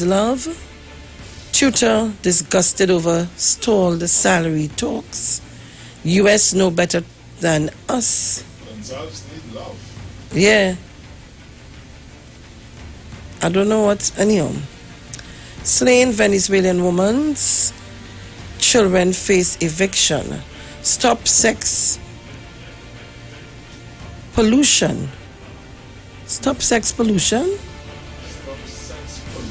Love. Tutor disgusted over stalled salary talks. US know better than us. Themselves need love. Yeah. I don't know what, anyhow. Slain Venezuelan woman's children face eviction. Stop sex pollution. Stop sex pollution? Stop sex pollution.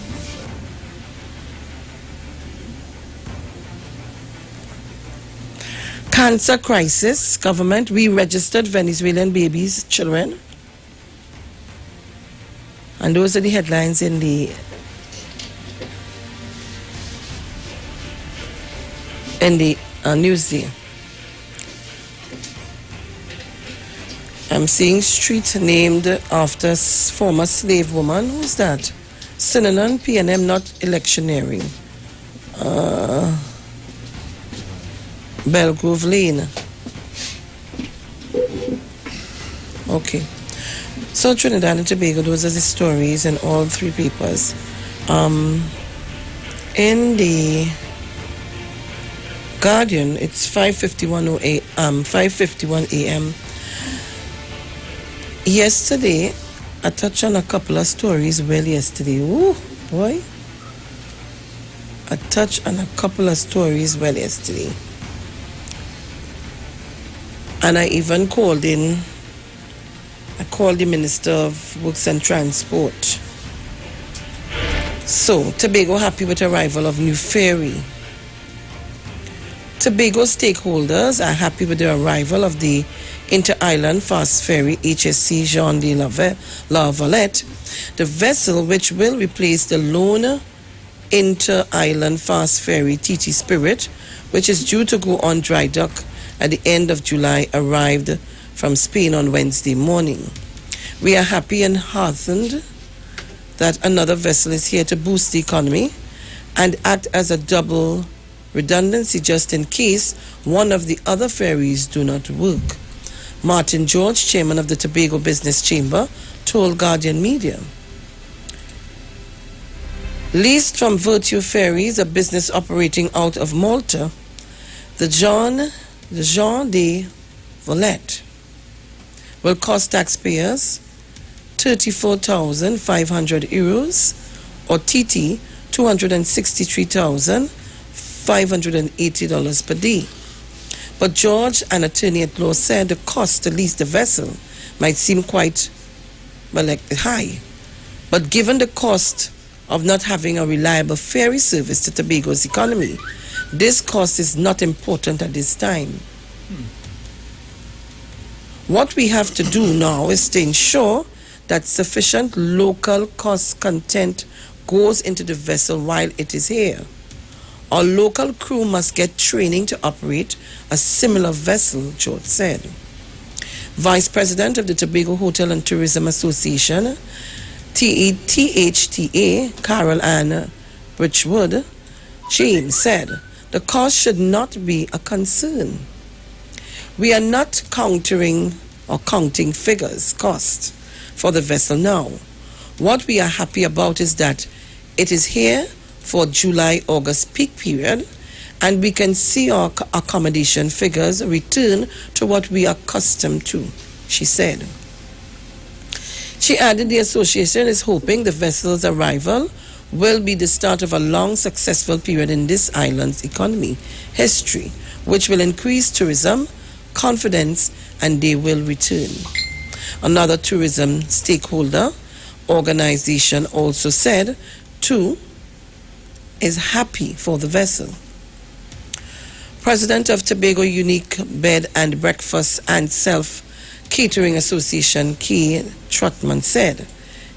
Cancer crisis. Government re-registered Venezuelan babies, children. And those are the headlines in the Newsday. I'm seeing street named after former slave woman. Who's that? Synonym, PNM, not electioneering. Belgrove Lane. Okay. So Trinidad and Tobago, those are the stories in all three papers. In the Guardian, it's 5:51 a.m. Yesterday, I touched on a couple of stories yesterday. Ooh, boy. I touched on a couple of stories yesterday. And I even called the Minister of Works and Transport. So, Tobago happy with arrival of new ferry. Tobago stakeholders are happy with the arrival of the Inter-Island Fast Ferry HSC Jean de la Valette, the vessel which will replace the lone Inter-Island Fast Ferry TT Spirit, which is due to go on dry dock at the end of July, arrived from Spain on Wednesday morning. We are happy and heartened that another vessel is here to boost the economy and act as a double redundancy just in case one of the other ferries do not work. Martin George, chairman of the Tobago Business Chamber, told Guardian Media. Leased from Virtue Ferries, a business operating out of Malta, the Jean de Valette will cost taxpayers 34,500 euros or TT $263,580 per day. But George, an attorney at law, said the cost to lease the vessel might seem quite high. But given the cost of not having a reliable ferry service to Tobago's economy, this cost is not important at this time. What we have to do now is to ensure that sufficient local cost content goes into the vessel while it is here. Our local crew must get training to operate a similar vessel, George said. Vice President of the Tobago Hotel and Tourism Association, THTA, Carol Ann Bridgewood James, said, the cost should not be a concern. We are not counting figures, cost for the vessel now. What we are happy about is that it is here for July-August peak period, and we can see our accommodation figures return to what we are accustomed to, she said. She added the association is hoping the vessel's arrival will be the start of a long, successful period in this island's economy history, which will increase tourism, confidence, and they will return. Another tourism stakeholder organization also said, too, is happy for the vessel. President of Tobago Unique Bed and Breakfast and Self-Catering Association, Kay Trotman, said,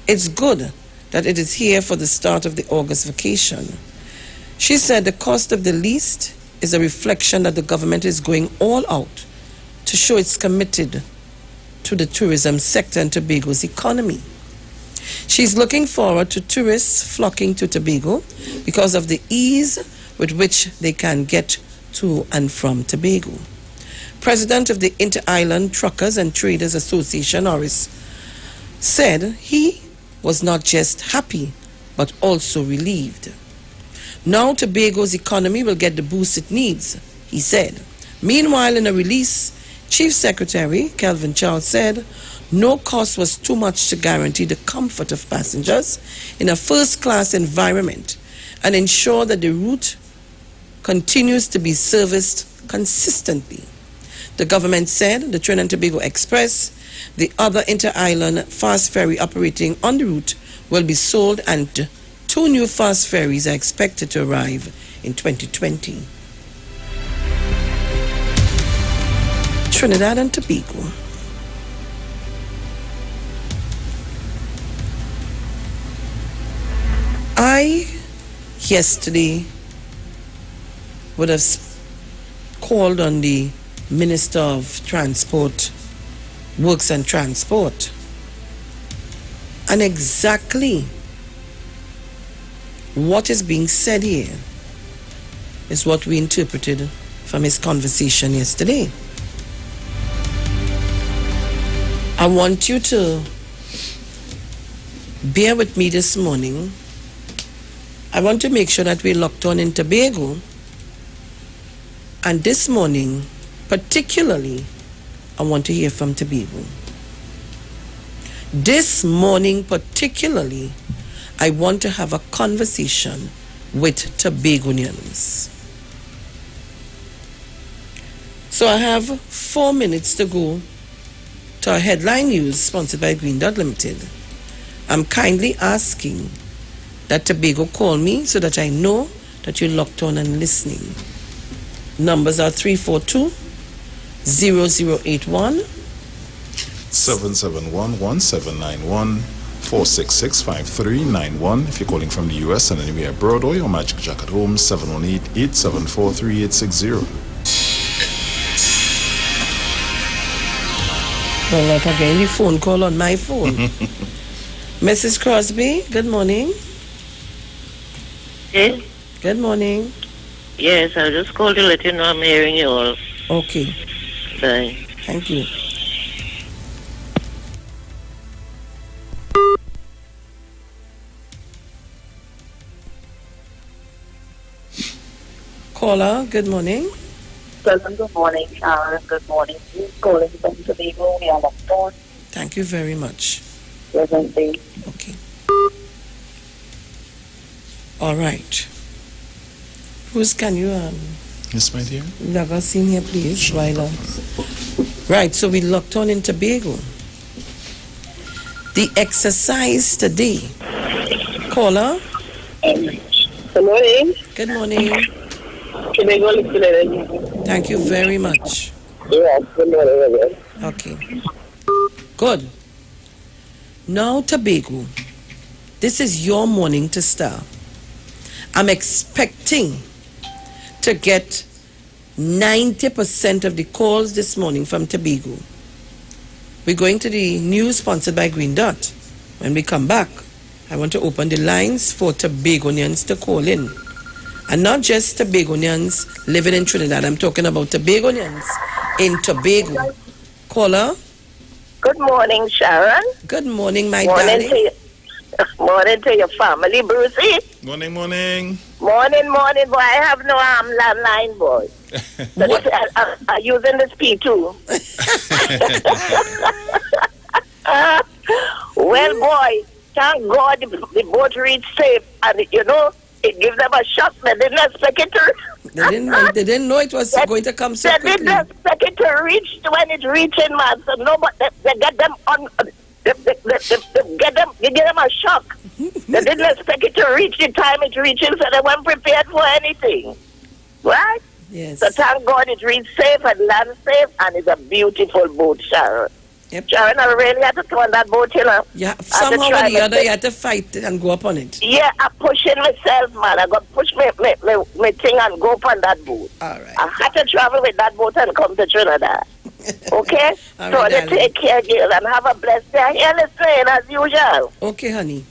it's good that it is here for the start of the August vacation. She said the cost of the lease is a reflection that the government is going all out to show it's committed to the tourism sector and Tobago's economy. She's looking forward to tourists flocking to Tobago because of the ease with which they can get to and from Tobago. President of the Inter-Island Truckers and Traders Association, Horace, said he was not just happy, but also relieved. Now Tobago's economy will get the boost it needs, he said. Meanwhile, in a release, Chief Secretary Kelvin Charles said no cost was too much to guarantee the comfort of passengers in a first-class environment and ensure that the route continues to be serviced consistently. The government said the Trinidad and Tobago Express, the other inter-island fast ferry operating on the route, will be sold, and 2 new fast ferries are expected to arrive in 2020. Trinidad and Tobago. I yesterday would have called on the Minister of Transport, Works and Transport, and exactly what is being said here is what we interpreted from his conversation yesterday. I want you to bear with me this morning. I want to make sure that we're locked on in Tobago. And this morning, particularly, I want to hear from Tobago. This morning, particularly, I want to have a conversation with Tobagonians. So I have 4 minutes to go to our headline news sponsored by Green Dot Limited. I'm kindly asking that Tobago call me so that I know that you're locked on and listening. Numbers are 342-0081, 771-1791, 466-5391. If you're calling from the US and anywhere abroad, or your Magic Jack at home, 718-874-3860. Well, like again, the phone call on my phone. Mrs. Crosby, good morning. Yes? Good morning. Yes, I just called to let you know I'm hearing you all. Okay. Bye. Thank you. Caller, good morning. Pleasant good morning, Sharon. Good morning. Who's calling from Tobago? We are locked on. Thank you very much. Pleasant day. Okay. All right. Who's can you Yes, my dear. log us in here, please? Right, so we locked on in Tobago. The exercise today. Caller, Good morning. good morning. Tobago listening. Thank you very much. Yes, good morning again. Okay. Good. Now, Tobago, this is your morning to star. I'm expecting to get 90% of the calls this morning from Tobago. We're going to the news sponsored by Green Dot. When we come back, I want to open the lines for Tobagonians to call in. And not just Tobagonians living in Trinidad. I'm talking about Tobagonians in Tobago. Caller, Good morning, Sharon. good morning, my Morning darling. to you. Morning to your family, Brucey. Morning, morning. Morning, boy. I have no landline, boy. So What? I'm using this P2. Well, boy, thank God the boat reached safe. And, you know, it gives them a shock. They didn't expect it to... They didn't know it was going to come so They quickly. didn't expect it to reach when it reaching, man. So nobody, they get them on... They get them a shock. They didn't expect it to reach the time it reaches, so they weren't prepared for anything. Right? Yes. So thank God it reached safe and land safe, and it's a beautiful boat, Sharon. Yep. Sharon, I really had to turn that boat, you know. Yeah, I somehow had to try or the my other, best. you had to fight and go up on it. Yeah, I'm pushing myself, man. I got to push my thing and go up on that boat. All right. I had to travel with that boat and come to Trinidad. Okay? All So right, they darling. take care, girl, and have a blessed day. Here listening, as usual. Okay, honey.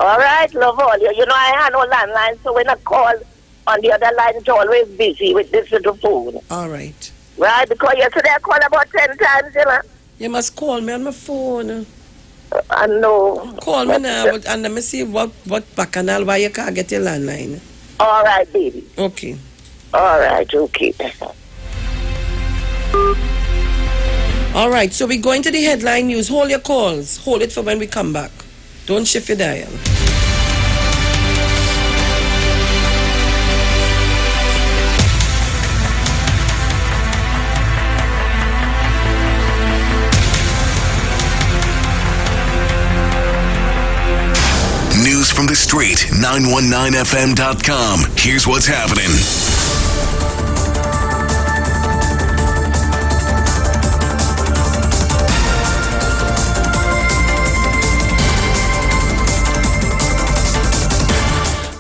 All right, love all you. You know, I had no landline, so when I call on the other line, it's always busy with this little phone. All right. Right? Because yesterday I called about 10 times, you know. You must call me on my phone. I know. Call me now and let me see what bacchanal why you can't get your landline. All right, baby. Okay. All right, okay. All right, so we're going to the headline news. Hold your calls. Hold it for when we come back. Don't shift your dial. News from the street, 919fm.com. Here's what's happening.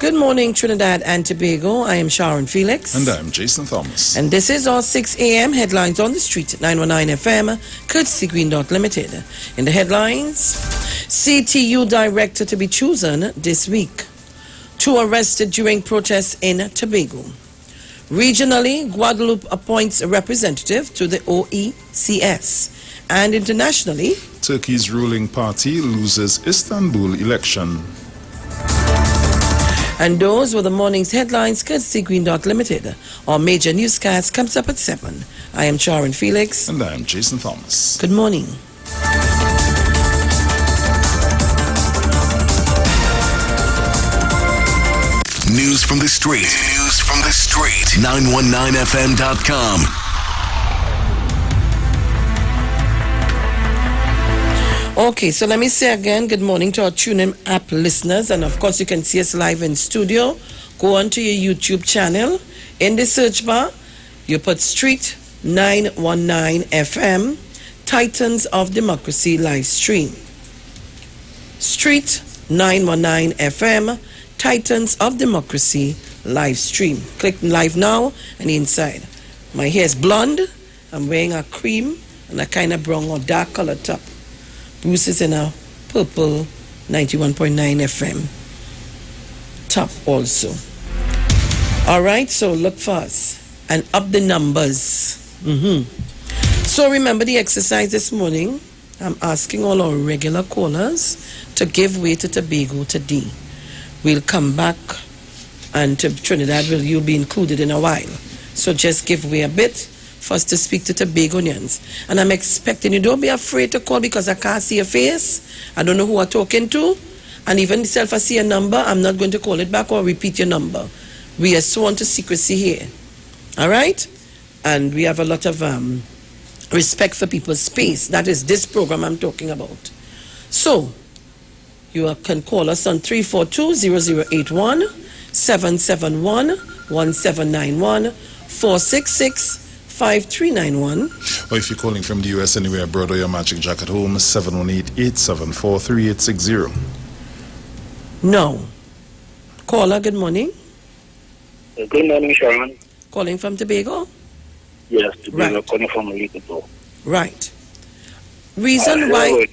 Good morning, Trinidad and Tobago. I am Sharon Felix. And I'm Jason Thomas. And this is our 6 a.m. headlines on the street at 919 FM, courtesy Green Dot Limited. In the headlines, CTU director to be chosen this week. 2 arrested during protests in Tobago. Regionally, Guadeloupe appoints a representative to the OECS. And internationally, Turkey's ruling party loses Istanbul election. and those were the morning's headlines, courtesy Green Dot Limited. Our major newscast comes up at 7. I am Sharon Felix. And I'm Jason Thomas. Good morning. News from the street. News from the street. 919fm.com. Okay, so let me say again, good morning to our TuneIn app listeners. And of course, you can see us live in studio. Go on to your YouTube channel. In the search bar, you put Street 919 FM, Titans of Democracy live stream. Street 919 FM, Titans of Democracy live stream. Click live now and inside. My hair is blonde. I'm wearing a cream and a kind of brown or dark color top. Bruce is in a purple 91.9 FM top also. All right, so look for us and up the numbers. So remember the exercise this morning. I'm asking all our regular callers to give way to Tobago today. We'll come back and to Trinidad you'll be included in a while. So just give way a bit for us to speak to Tobagonians. And I'm expecting you, don't be afraid to call because I can't see your face. I don't know who I'm talking to. And even if I see a number, I'm not going to call it back or repeat your number. We are sworn to secrecy here. All right? And we have a lot of respect for people's space. That is this program I'm talking about. So, you can call us on 342-0081, 771-1791, 466-5391. Or if you're calling from the US anywhere abroad or your Magic Jacket home, 718-874-3860. No. Caller, good morning. Good morning, Sharon. Calling from Tobago? Yes, Tobago, Right. calling from Liverpool. Right. Reason why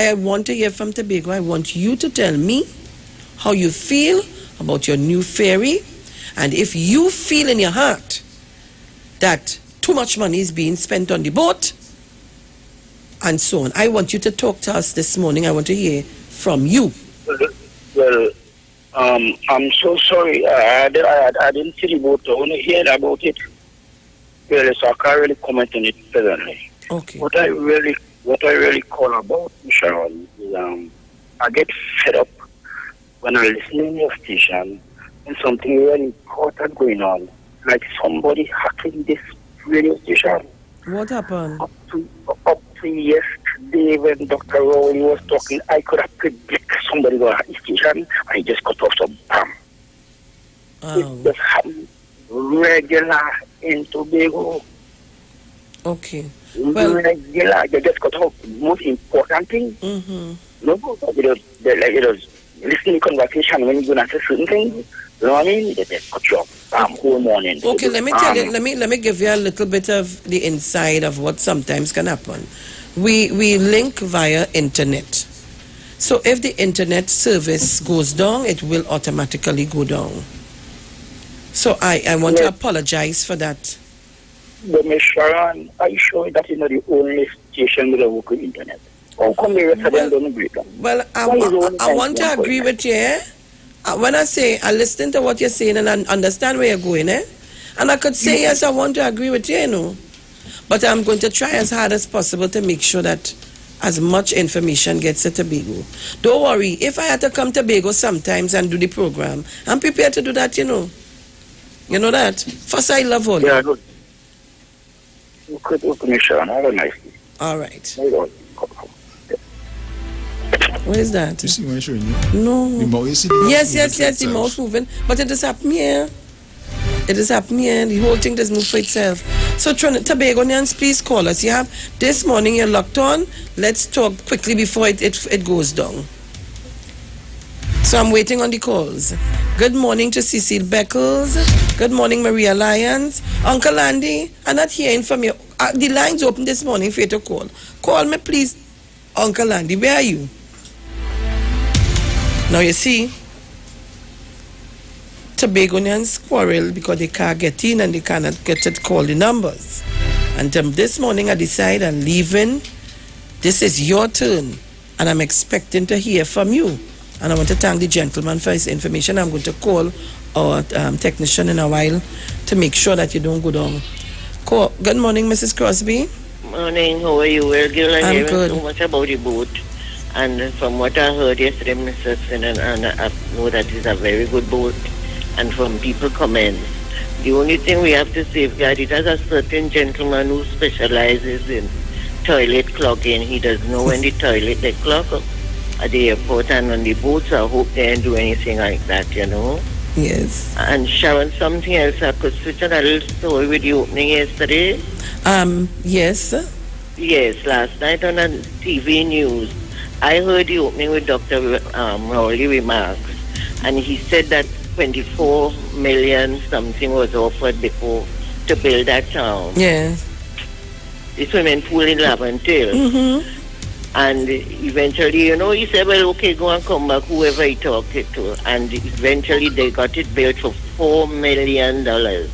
I want to hear from Tobago, I want you to tell me how you feel about your new ferry, and if you feel in your heart that too much money is being spent on the boat, and so on. I want you to talk to us this morning. I want to hear from you. Well, I'm so sorry. I didn't see the boat. I only heard about it. Well, so I can't really comment on it presently. Okay. What I really call about, Sharon, is I get fed up when I listen to your station and something really important going on, like somebody hacking this radio station. What happened? Up to yesterday when Dr. Rowley was talking, I could have predicted somebody going to hack the station and he just cut off some bam. It just happened regular in Tobago. Okay. Well, Regular, they just cut off the most important thing. No, it was listening to conversation when you're going to say certain things. You know what I mean? They just cut you off whole morning. okay, let me tell you, let me give you a little bit of the inside of what sometimes can happen. We link via internet. So if the internet service goes down, it will automatically go down. So I want to apologize for that. But Ms. Sharon, are you sure that is not the only station with a working internet? How come the rest of them don't agree? Well, I want to agree with you. Eh? When I say I listen to what you're saying and I understand where you're going, and I could say yes, I want to agree with you, you know. But I'm going to try as hard as possible to make sure that as much information gets to Tobago. Don't worry, if I had to come to Tobago sometimes and do the program, I'm prepared to do that, you know. You know that? First, I love all. Yeah, good. Okay, Sharon, have a nice day. All right. Hold on. Where is that? You see when I'm showing you? No. The mouse, you see the mouse Yes, moving for the mouse itself. moving. But it is happening here. It is happening here. The whole thing does move for itself. So, Tobagonians, please call us. You have this morning, you're locked on. Let's talk quickly before it goes down. So, I'm waiting on the calls. Good morning to Cecile Beckles. Good morning, Maria Lyons. Uncle Andy, I'm not hearing from you. The line's open this morning for you to call. Call me, please. Uncle Andy, where are you? Now you see, Tobagonians quarrel because they can't get in and they cannot get to call the numbers. And this morning I decide I'm leaving. This is your turn and I'm expecting to hear from you. And I want to thank the gentleman for his information. I'm going to call our technician in a while to make sure that you don't go down. Good morning, Mrs. Crosby. Morning, how are you? Well, girl, I'm hearing good. so much about the boat. And from what I heard yesterday, Mr. Sinan, and I know that it's a very good boat. And from people comments, the only thing we have to safeguard it as a certain gentleman who specializes in toilet clogging. He does know when the toilet they clog up at the airport and on the boats. I hope they don't do anything like that, you know. Yes. And Sharon, something else I could switch on a little story with the opening yesterday. Yes. Yes, last night on a TV news, I heard the opening with Dr. Rowley remarks, and he said that 24 million something was offered before to build that town. Yeah. The swimming pool in Laventille. Mm-hmm. And eventually, you know, he said, well, okay, go and come back, whoever he talked to. And eventually they got it built for $4 million. The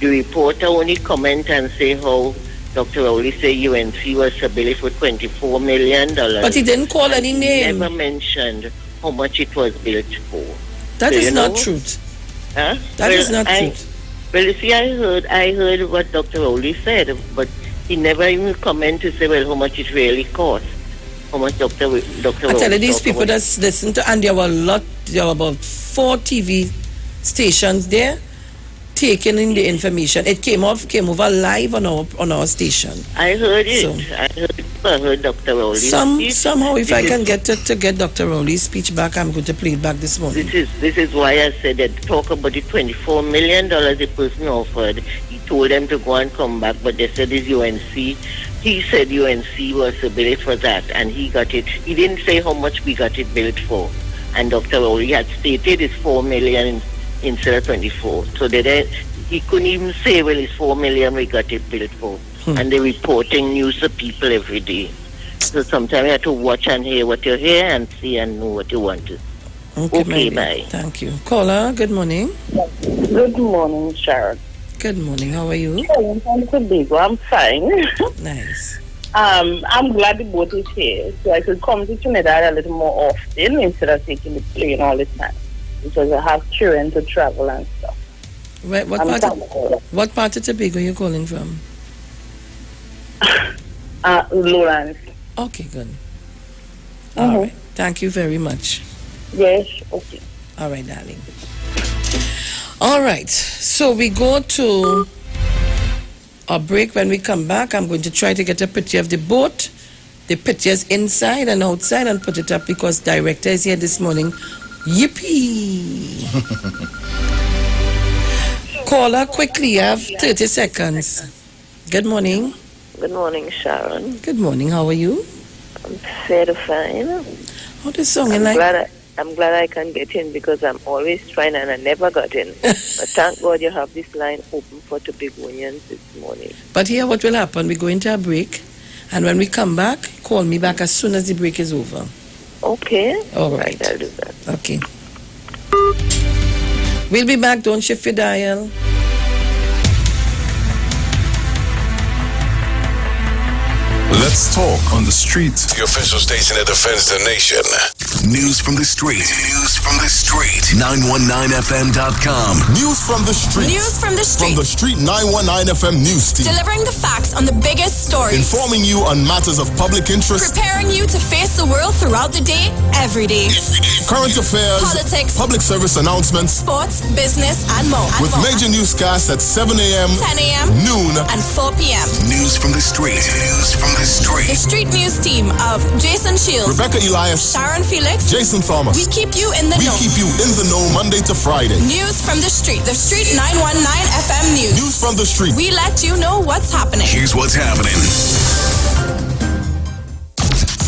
reporter only comment and say how Dr. Rowley said UNC was to build it for $24 million. But he didn't call any name. He never mentioned how much it was built for. That So, is you not know? truth. Huh? That is not truth. Well, you see, I heard what Dr. Rowley said, but he never even comment to say, well, how much it really cost. How much Dr. Rowley I tell you, these talk people about. that listen to, and there were about 4 TV stations there taking in the information. It came over live on our station. I heard it. So- I heard Dr. Rowley's speech. Somehow, if This I is- can get to get Dr. Rowley's speech back, I'm going to play it back this morning. This is why I said that talk about the $24 million the person offered. He told them to go and come back, but they said it's UNC. He said UNC was to build it for that, and he got it. He didn't say how much we got it built for. And Dr. Rowley had stated it's $4 million instead of 24. So he couldn't even say, well, it's $4 million we got it built for. And they're reporting news to people every day. So sometimes you have to watch and hear what you hear and see and know what you want to. Okay, my dear. bye. Thank you. Caller, good morning. Good morning, Sharon. Good morning. How are you? I'm Tobago. I'm fine. Nice. I'm glad the boat is here, so I could come to Trinidad a little more often instead of taking the plane all the time, because I have children to travel and stuff. What part of Tobago are you calling from? Lawrence. Okay, good. All right. Thank you very much. Yes, okay. All right, darling. All right. So we go to a break. When we come back, I'm going to try to get a picture of the boat, the pictures inside and outside, and put it up because director is here this morning. Yippee! Caller, quickly. You have 30 seconds. Good morning. Good morning, Sharon. Good morning. How are you? I'm very fine. How this song you like? I'm glad I can get in because I'm always trying and I never got in. But thank God you have this line open for Tobagonians this morning. But here what will happen, we go into a break, and when we come back, call me back as soon as the break is over. Okay. All right. I'll do that. Okay. We'll be back. Don't shift your dial. Let's talk on the street. The official station that defends the nation. News from the street. News from the street. 919fm.com. News from the street. News from the street. From the Street 919 FM news team. Delivering the facts on the biggest stories. Informing you on matters of public interest. Preparing you to face the world throughout the day, every day. Current affairs. Politics. Public service announcements. Sports, business, and more. With major newscasts at 7 a.m., 10 a.m., noon, and 4 p.m. News from the street. News from the street. The street news team of Jason Shields, Rebecca Elias, Sharon Felix, Jason Thomas. We keep you in the know. We keep you in the know Monday to Friday. News from the street. The Street 919 FM News. News from the street. We let you know what's happening. Here's what's happening.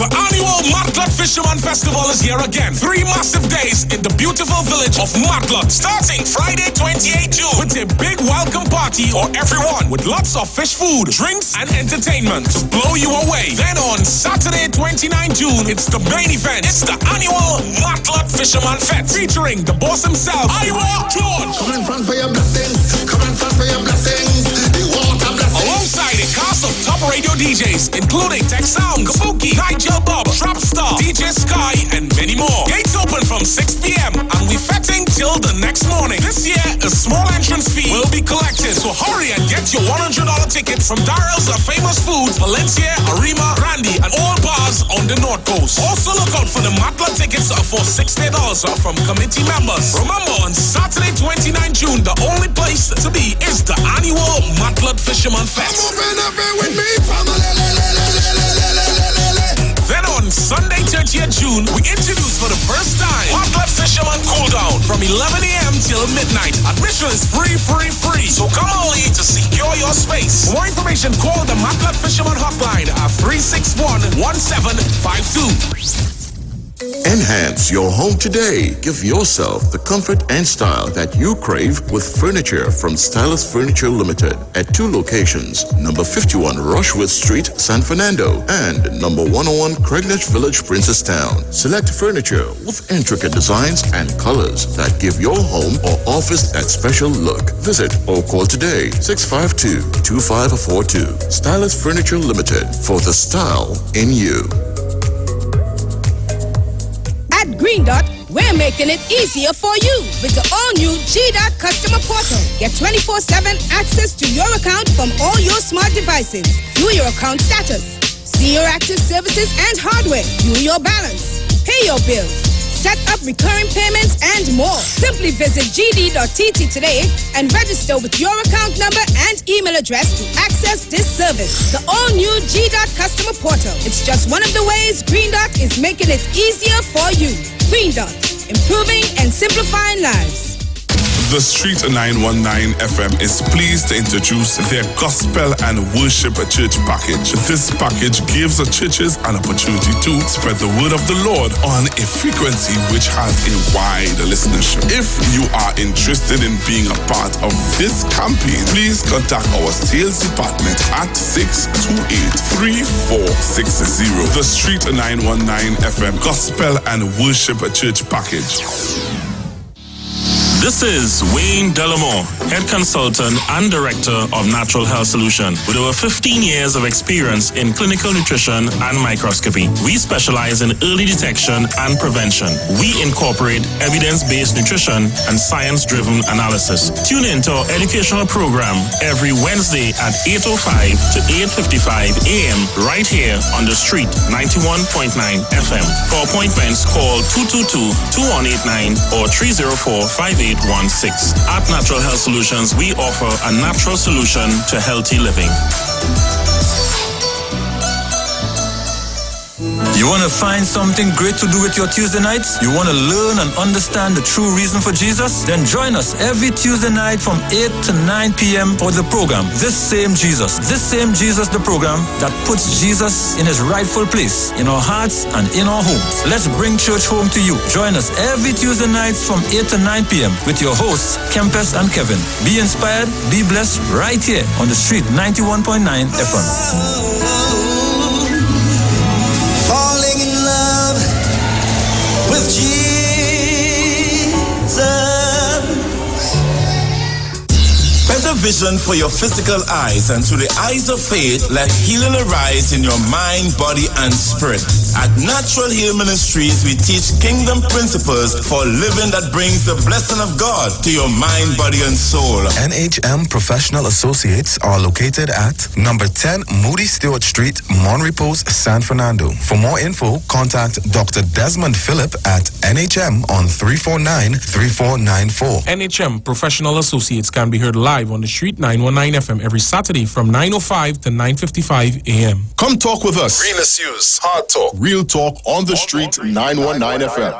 The annual Martlot Fisherman Festival is here again. 3 massive days in the beautiful village of Martlot. Starting Friday 28 June with a big welcome party for everyone with lots of fish food, drinks, and entertainment to blow you away. Then on Saturday 29 June, it's the main event. It's the annual Martlot Fisherman Fest featuring the boss himself, Ira George. Come in front for your blessings. Come in front for your blessings. The water blessings. Alongside a cast of top radio DJs, including Tech Sounds, Kabuki, Nigel Bob, Trapstar, DJ Sky, and many more. Gates open from 6 p.m. and we fetting till the next morning. This year, a small entrance fee will be collected, so hurry and get your $100 tickets from Darrell's Famous Foods, Valencia, Arima, Randy, and all bars on the North Coast. Also look out for the Matla tickets for $60 from committee members. Remember, on Saturday 29 June, the only place to be is the annual Matla Fisherman Fest. With me, then on Sunday 30th June, we introduce for the first time Matla Fisherman Cool Down from 11 a.m. till midnight. Admission is free. So come early to secure your space. For more information, call the Matla Fisherman hotline at 361-1752. Enhance your home today. Give yourself the comfort and style that you crave with furniture from Stylus Furniture Limited at 2 locations, number 51 Rushworth Street, San Fernando, and number 101 Craignash Village, Princestown. Select furniture with intricate designs and colors that give your home or office that special look. Visit or call today, 652-2542. Stylus Furniture Limited, for the style in you. At Green Dot, we're making it easier for you with the all-new G-Dot customer portal. Get 24/7 access to your account from all your smart devices. View your account status, see your active services and hardware, view your balance, pay your bills, set up recurring payments, and more. Simply visit gd.tt today and register with your account number and email address to access this service. The all-new G-Dot customer portal. It's just one of the ways Green Dot is making it easier for you. Green Dot, improving and simplifying lives. The Street 919 FM is pleased to introduce their Gospel and Worship Church package. This package gives the churches an opportunity to spread the word of the Lord on a frequency which has a wide listenership. If you are interested in being a part of this campaign, please contact our sales department at 628-3460. The Street 919 FM Gospel and Worship Church package. This is Wayne Delamore, Head Consultant and Director of Natural Health Solution. With over 15 years of experience in clinical nutrition and microscopy, we specialize in early detection and prevention. We incorporate evidence-based nutrition and science-driven analysis. Tune in to our educational program every Wednesday at 8:05 to 8:55 a.m. right here on the Street 91.9 FM. For appointments, call 222-2189 or 304-5816. At Natural Health Solutions, we offer a natural solution to healthy living. You want to find something great to do with your Tuesday nights? You want to learn and understand the true reason for Jesus? Then join us every Tuesday night from 8 to 9 p.m. for the program, This Same Jesus, the program that puts Jesus in his rightful place in our hearts and in our homes. Let's bring church home to you. Join us every Tuesday nights from 8 to 9 p.m. with your hosts, Kempes and Kevin. Be inspired, be blessed right here on the Street 91.9 FM. Falling in love with Jesus. Better vision for your physical eyes, and through the eyes of faith, let healing arise in your mind, body, and spirit. At Natural Heal Ministries, we teach kingdom principles for living that brings the blessing of God to your mind, body, and soul. NHM Professional Associates are located at number 10 Moody Stewart Street, Monrepos, San Fernando. For more info, contact Dr. Desmond Phillip at NHM on 349-3494. NHM Professional Associates can be heard live on the street 919 FM every Saturday from 9:05 to 9:55 a.m. Come talk with us. Realest news, hard talk. Real Talk on the Street 919 FM.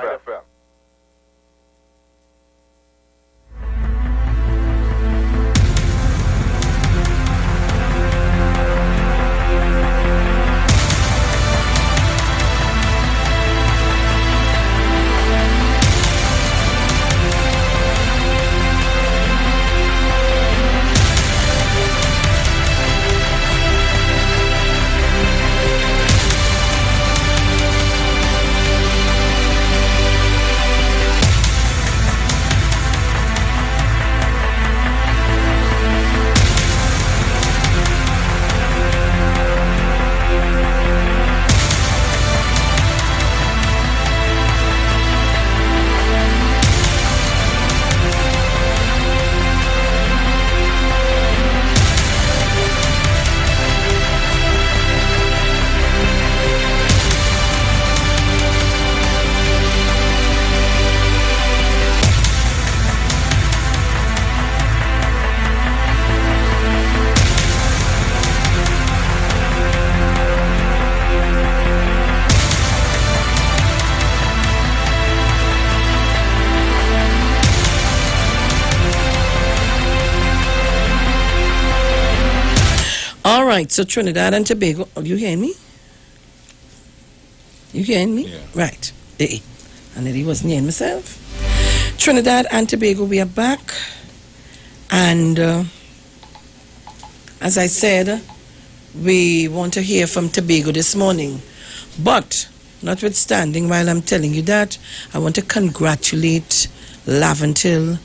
All right, so Trinidad and Tobago, you hearing me? You hearing me? Yeah. Right. Hey. And then he wasn't hearing myself. Trinidad and Tobago, we are back. And as I said, we want to hear from Tobago this morning. But, notwithstanding, while I'm telling you that, I want to congratulate Laventille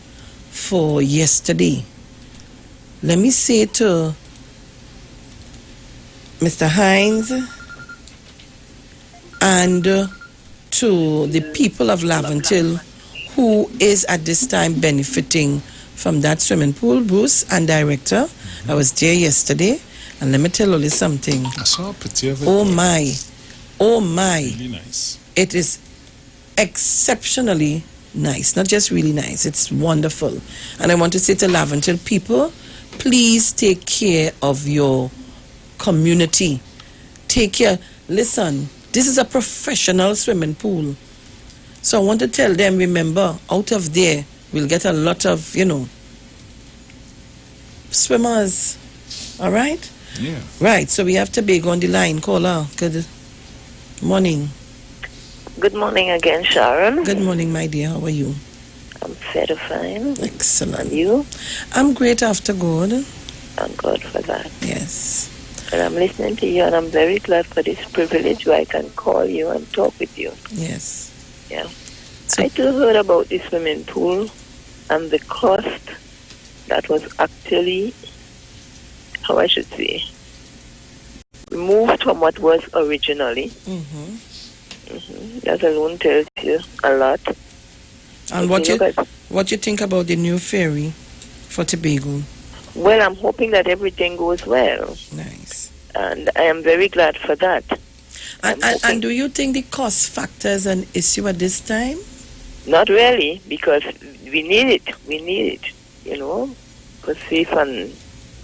for yesterday. Let me say to Mr. Hines and to the people of Laventille who is at this time benefiting from that swimming pool, Bruce and director. I was there yesterday, and let me tell you something. I saw a picture of it. Oh my. Really nice. It is exceptionally nice. Not just really nice, it's wonderful. And I want to say to Laventille people, please take care of your community. Take care. Listen, this is a professional swimming pool. So I want to tell them, remember, out of there, we'll get a lot of, swimmers. All right? Yeah. Right, so we have Tobago on the line. Caller, good morning. Good morning again, Sharon. Good morning, my dear. How are you? I'm fairly fine. Excellent. And you? I'm great after God. Thank God for that. Yes. And I'm listening to you, and I'm very glad for this privilege where I can call you and talk with you. Yes. Yeah. So, I too heard about the swimming pool and the cost that was actually, how I should say, removed from what was originally. That alone tells you a lot. And what you think about the new ferry for Tobago? Well, I'm hoping that everything goes well. Nice. And I am very glad for that. And do you think the cost factor is an issue at this time? Not really, because we need it. We need it, for safe and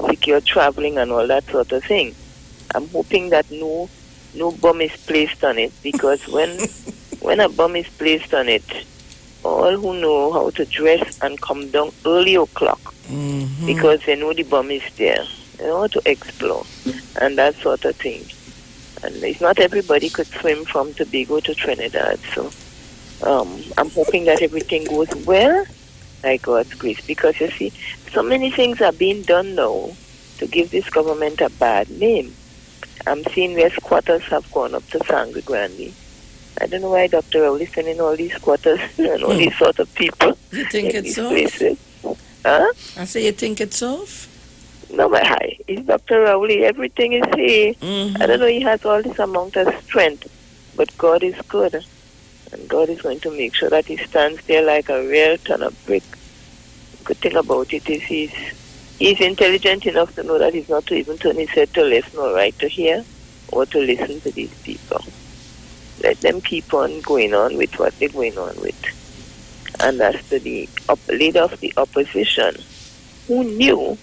secure traveling and all that sort of thing. I'm hoping that no bomb is placed on it, because when a bomb is placed on it, all who know how to dress and come down early o'clock, because they know the bomb is there, to explore and that sort of thing. And it's not everybody could swim from Tobago to Trinidad, so I'm hoping that everything goes well by God's grace, because you see, so many things are being done now to give this government a bad name. I'm seeing where squatters have gone up to Sangre Grande. I don't know why Dr. Rowley is sending all these squatters and all these sort of people. You think it's off? Places. Huh? I say you think it's off? No, but hi, he's Dr. Rowley. Everything is he. I don't know, he has all this amount of strength, but God is good. And God is going to make sure that he stands there like a real ton of brick. Good thing about it is he's intelligent enough to know that he's not to even turn his head to left nor right to hear or to listen to these people. Let them keep on going on with what they're going on with. And as to the leader of the opposition, who knew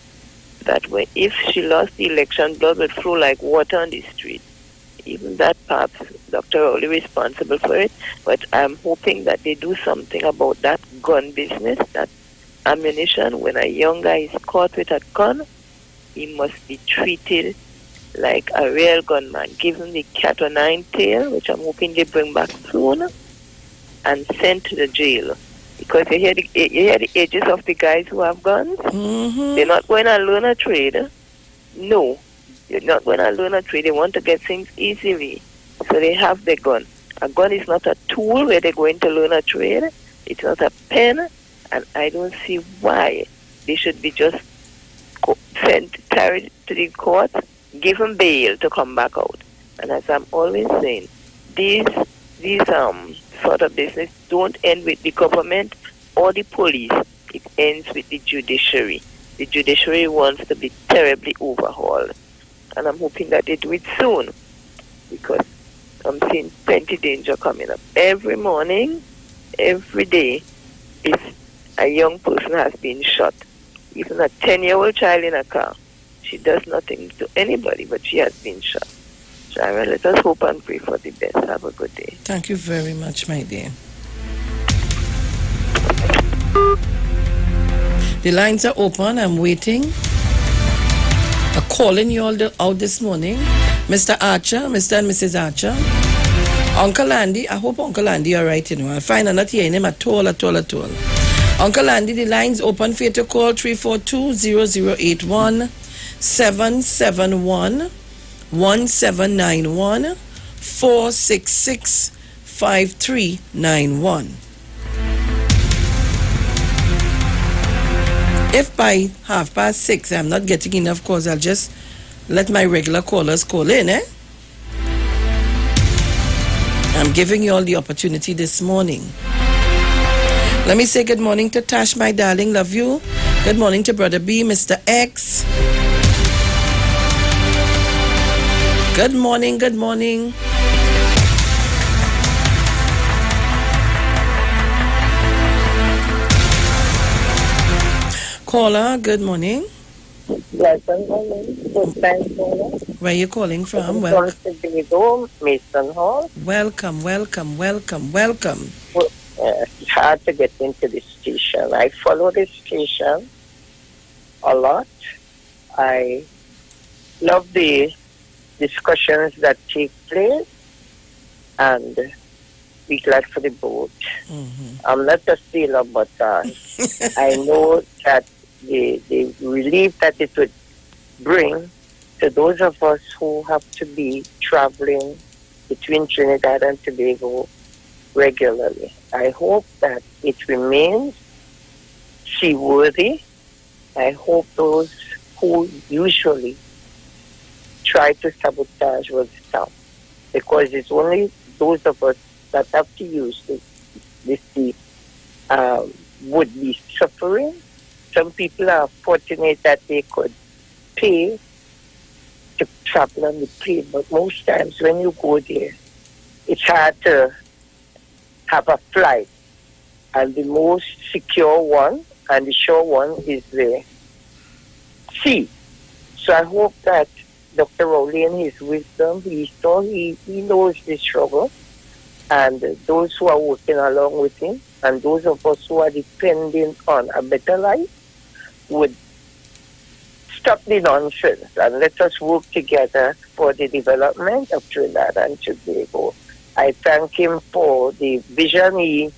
that if she lost the election, blood would flow like water on the street. Even that, perhaps Dr. Rowley responsible for it, but I'm hoping that they do something about that gun business, that ammunition. When a young guy is caught with a gun, he must be treated like a real gunman. Give him the cat o' nine tail, which I'm hoping they bring back soon, and sent to the jail. Because you hear the ages of the guys who have guns. They're not going to learn a trade. No, you're not going to learn a trade. They want to get things easily, so they have the gun. A gun is not a tool where they're going to learn a trade. It's not a pen, and I don't see why they should be just carried to the court, give them bail to come back out. And as I'm always saying, these sort of business don't end with the government or the police. It ends with the judiciary. The judiciary wants to be terribly overhauled. And I'm hoping that they do it soon, because I'm seeing plenty danger coming up. Every morning, every day, a young person has been shot. Even a 10-year-old child in a car. She does nothing to anybody, but she has been shot. Shara, let us hope and pray for the best. Have a good day. Thank you very much, my dear. The lines are open. I'm waiting. I'm calling you all out this morning. Mr. Archer, Mr. and Mrs. Archer. Uncle Andy, I hope Uncle Andy are right, you know. I find I'm not hearing him at all. Uncle Andy, the line's open for you to call 342-0081 771 1791 466 5391. If by 6:30 I'm not getting enough calls, I'll just let my regular callers call in, eh? I'm giving you all the opportunity this morning. Let me say good morning to Tash, my darling, love you. Good morning to Brother B, Mr. X. Good morning. Caller, good morning. Pleasant morning. Good time, caller. Where are you calling from? From Tobago, Mason Hall. Welcome. It's hard to get into the station. I follow the station a lot. I love the discussions that take place, and be glad for the boat. I'm not a sailor, but I know that the relief that it would bring to those of us who have to be traveling between Trinidad and Tobago regularly. I hope that it remains seaworthy. I hope those who usually try to sabotage will stop, because it's only those of us that have to use this sea would be suffering. Some people are fortunate that they could pay to travel on the plane, but most times when you go there, it's hard to have a flight. And the most secure one and the sure one is the sea. So I hope that Dr. Rowley, in his wisdom, he knows the struggle, and those who are working along with him, and those of us who are depending on a better life, would stop the nonsense and let us work together for the development of Trinidad and Tobago. I thank him for the vision he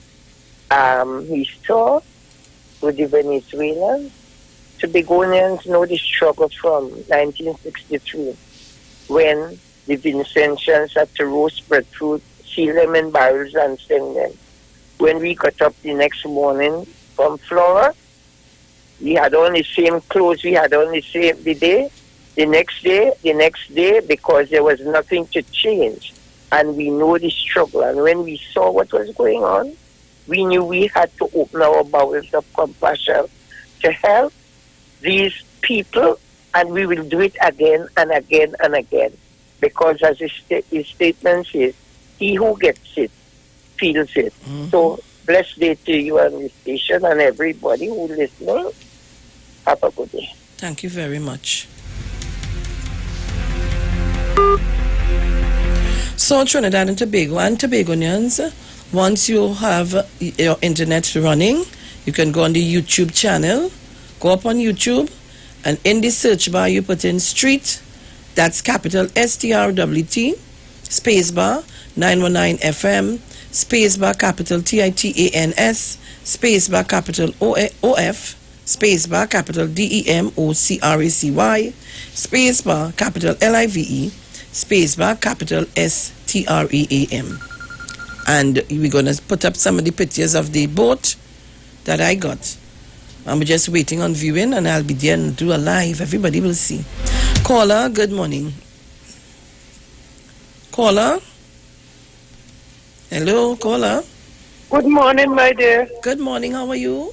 saw with the Venezuelans. Tobagonians know the struggle from 1963, when the Vincentians had to roast breadfruit, seal them in barrels and send them. When we got up the next morning from Flora, We had on the same clothes. We had on the next day, because there was nothing to change. And we know the struggle. And when we saw what was going on, we knew we had to open our bowels of compassion to help these people, and we will do it again and again and again. Because as his statement says, he who gets it feels it. So, blessed day to you and the station and everybody who listening. Have a good day. Thank you very much. So Trinidad and Tobagonians, once you have your internet running, you can go on the YouTube channel, go up on YouTube, and in the search bar you put in street, that's capital STRWT, spacebar, 919 FM, spacebar capital TITANS, spacebar capital OF, spacebar capital DEMOCRACY, spacebar capital LIVE, spacebar capital STREAM. And we're going to put up some of the pictures of the boat that I got. I'm just waiting on viewing, and I'll be there and do a live. Everybody will see. Caller, good morning. Caller? Hello, caller? Good morning, my dear. Good morning, how are you?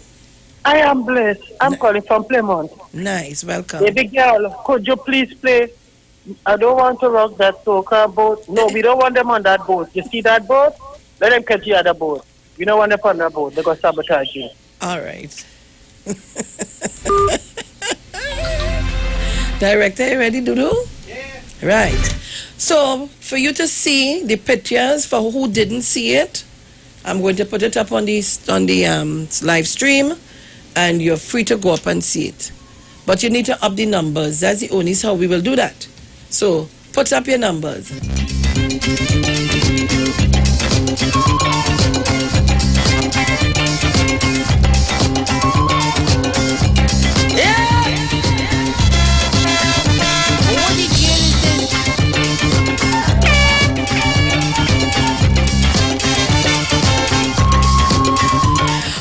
I am blessed. I'm calling from Plymouth. Nice, welcome. Baby girl, could you please play? I don't want to rock that soca boat. No, we don't want them on that boat. You see that boat? Let them catch the other boat. We don't want them on that boat. They're going to sabotage you. All right. Director, you ready, Dudu? Yeah. Right. So, for you to see the pictures, for who didn't see it, I'm going to put it up on the live stream, and you're free to go up and see it. But you need to up the numbers. That's the only how we will do that. So, put up your numbers.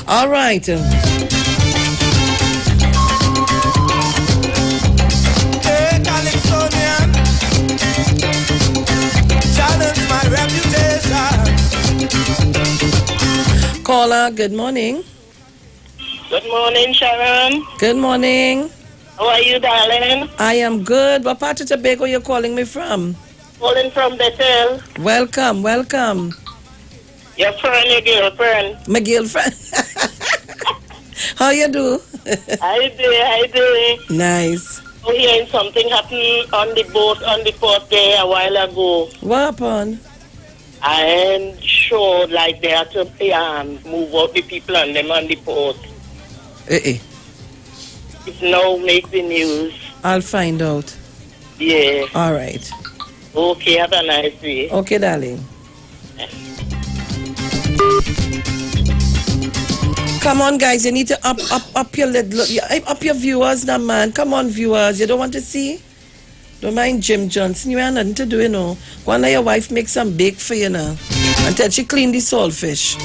All right. Hey, Calypsonian, challenge my reputation. Caller, good morning. Good morning, Sharon. Good morning. How are you, darling? I am good. What part of Tobago you're calling me from? Calling from Bethel. Welcome, welcome. Your friend, your girlfriend. My girlfriend. How you do? How you doing? Nice. Oh, hearing something happened on the boat on the port there a while ago. What happened? I am sure like they had to move out the people on them on the port. It now make the news. I'll find out. Yeah. All right. Okay, have a nice day. Okay, darling. Come on, guys, you need to up your up your viewers now, man. Come on, viewers. You don't want to see? Don't mind Jim Johnson. You have nothing to do, you know. Go and let your wife make some bake for you now. Until she clean the saltfish.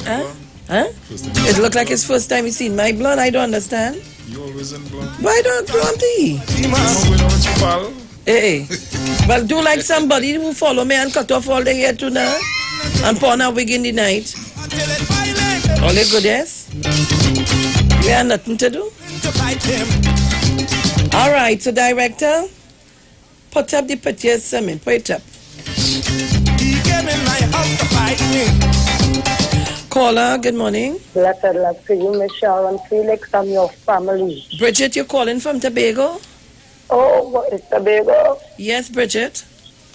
Huh? It look like it's first time you seen my blonde. I don't understand. You always in blonde. Why don't he? Hey. Well, do like somebody who follow me and cut off all the hair too now. And pawn a wig in the night. All the good, yes? We have nothing to do. All right, so director, put up the pictures, put it up. Caller, good morning. Blessed luck to you, Miss Sharon Felix, and your family. Bridget, you're calling from Tobago? Oh, what is Tobago? Yes, Bridget.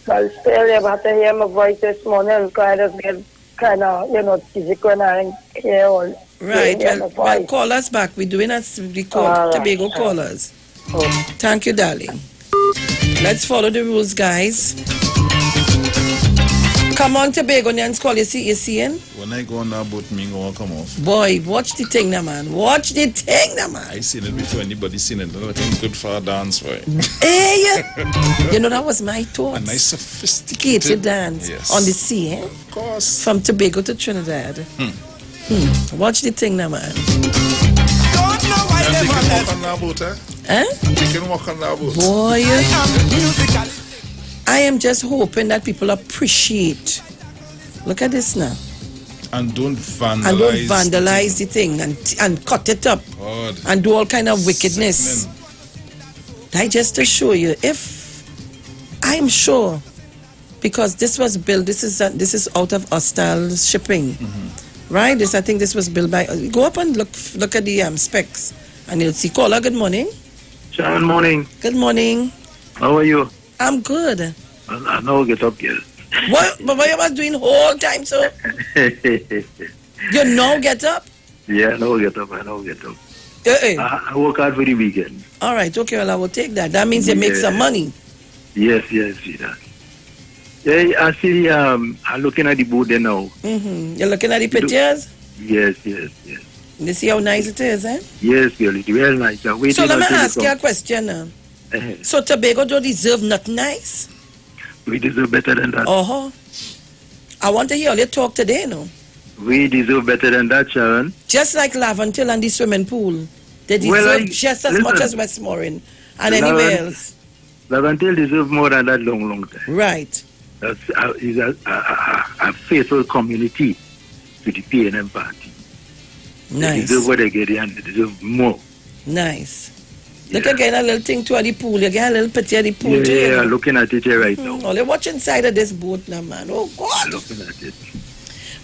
Well, still, you have to hear my voice this morning because I just get kind of, physical and I hear all. Right, well, call us back. We're doing Tobago callers. Oh. Thank you, darling. Let's follow the rules, guys. Come on, Tobagonians, call you seeing? When I go on that boat, me going to come off. Boy, watch the thing now, man. Watch the thing now, man. I seen it before anybody seen it. Like a good for a dance, right? Hey! You know, that was my thought. A nice sophisticated dance yes. on the sea, eh? Of course. From Tobago to Trinidad. Watch the thing now, man. Don't know why they walk on that boat, eh? Eh? Chicken walk on that boat. Boy, I am just hoping that people appreciate. Look at this now. And don't vandalize. The thing and cut it up. God. And do all kind of wickedness. I just to show you, if I am sure, because this was built, this is out of hostile shipping, right? I think this was built by. Go up and look at the specs, and you'll see. Caller, good morning. Good morning. Good morning. How are you? I'm good. I know get up here. What? But what you was doing whole time, so? You now get up? Yeah, I know get up. I I work hard for the weekend. All right, okay, well, I will take that. That means you make some money. Yes, see that. Yeah, I see, I'm looking at the boat there now. You're looking at the pictures? Yes. You see how nice it is, eh? Yes, girl, it's well nice. So let me ask you a question now. So Tobago don't deserve nothing nice? We deserve better than that. I want to hear you talk today, no? We deserve better than that, Sharon. Just like Laventille and the swimming pool. They deserve just as much as Westmoreland and anywhere else. Laventille deserve more than that long time. Right. That's a faithful community to the PNM party. Nice. They deserve what they get and they deserve more. Nice. Look again, a little thing to the pool. You get a little picture of the pool too. Yeah, looking at it here right now. Oh, they're watching inside of this boat now, man. Oh, God. Looking at it.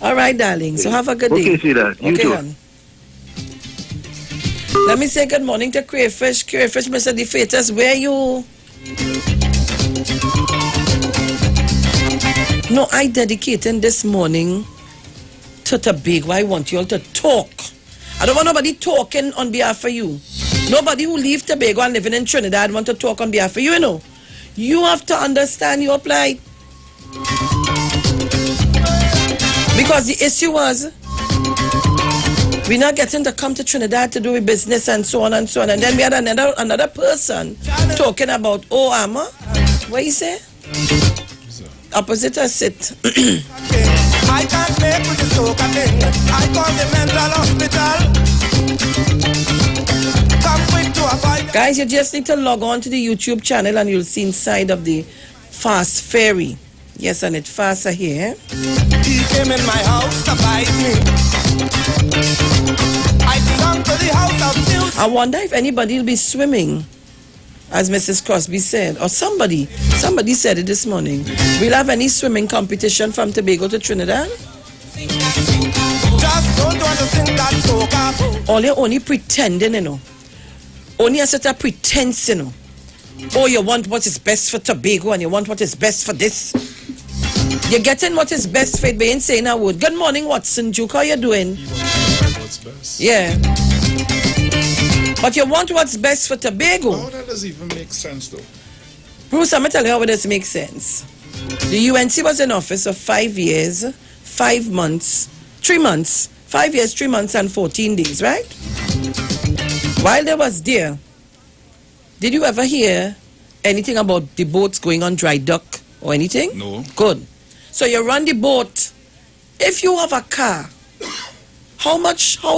All right, darling. So have a good day. Okay, sweetheart. You too. Hon. Let me say good morning to Crayfish. Crayfish, Mr. DeFatus, where you? No, I dedicated this morning to Tobago. I want you all to talk. I don't want nobody talking on behalf of you. Nobody who leave Tobago and living in Trinidad want to talk on behalf of you, you know. You have to understand your plight. Because the issue was, we're not getting to come to Trinidad to do a business and so on and so on. And then we had another person talking about, Amma, what you say? Opposite us sit. I can't make with the soca thing. I call the mental hospital. Come quick to avoid. Guys, you just need to log on to the YouTube channel and you'll see inside of the Fast Ferry. Yes, and it's faster here. He came in my house to fight me. I belong to the house of music. I wonder if anybody will be swimming, as Mrs. Crosby said, or somebody said it this morning. We'll have any swimming competition from Tobago to Trinidad? Just don't want to sing that soca. All you're only pretending, you know. Only a sort of pretense, you know. Oh, you want what is best for Tobago and you want what is best for this. You're getting what is best for it, but you ain't saying a word. Good morning, Watson Duke. How you doing? What's best? Yeah. But you want what's best for Tobago. Oh, that doesn't even make sense, though. Bruce, I'm going to tell you how it does make sense. The UNC was in office for 5 years, 5 months, 3 months, 5 years, 3 months, and 14 days, right? While they was there, did you ever hear anything about the boats going on dry dock or anything? No. Good. So you run the boat. If you have a car, how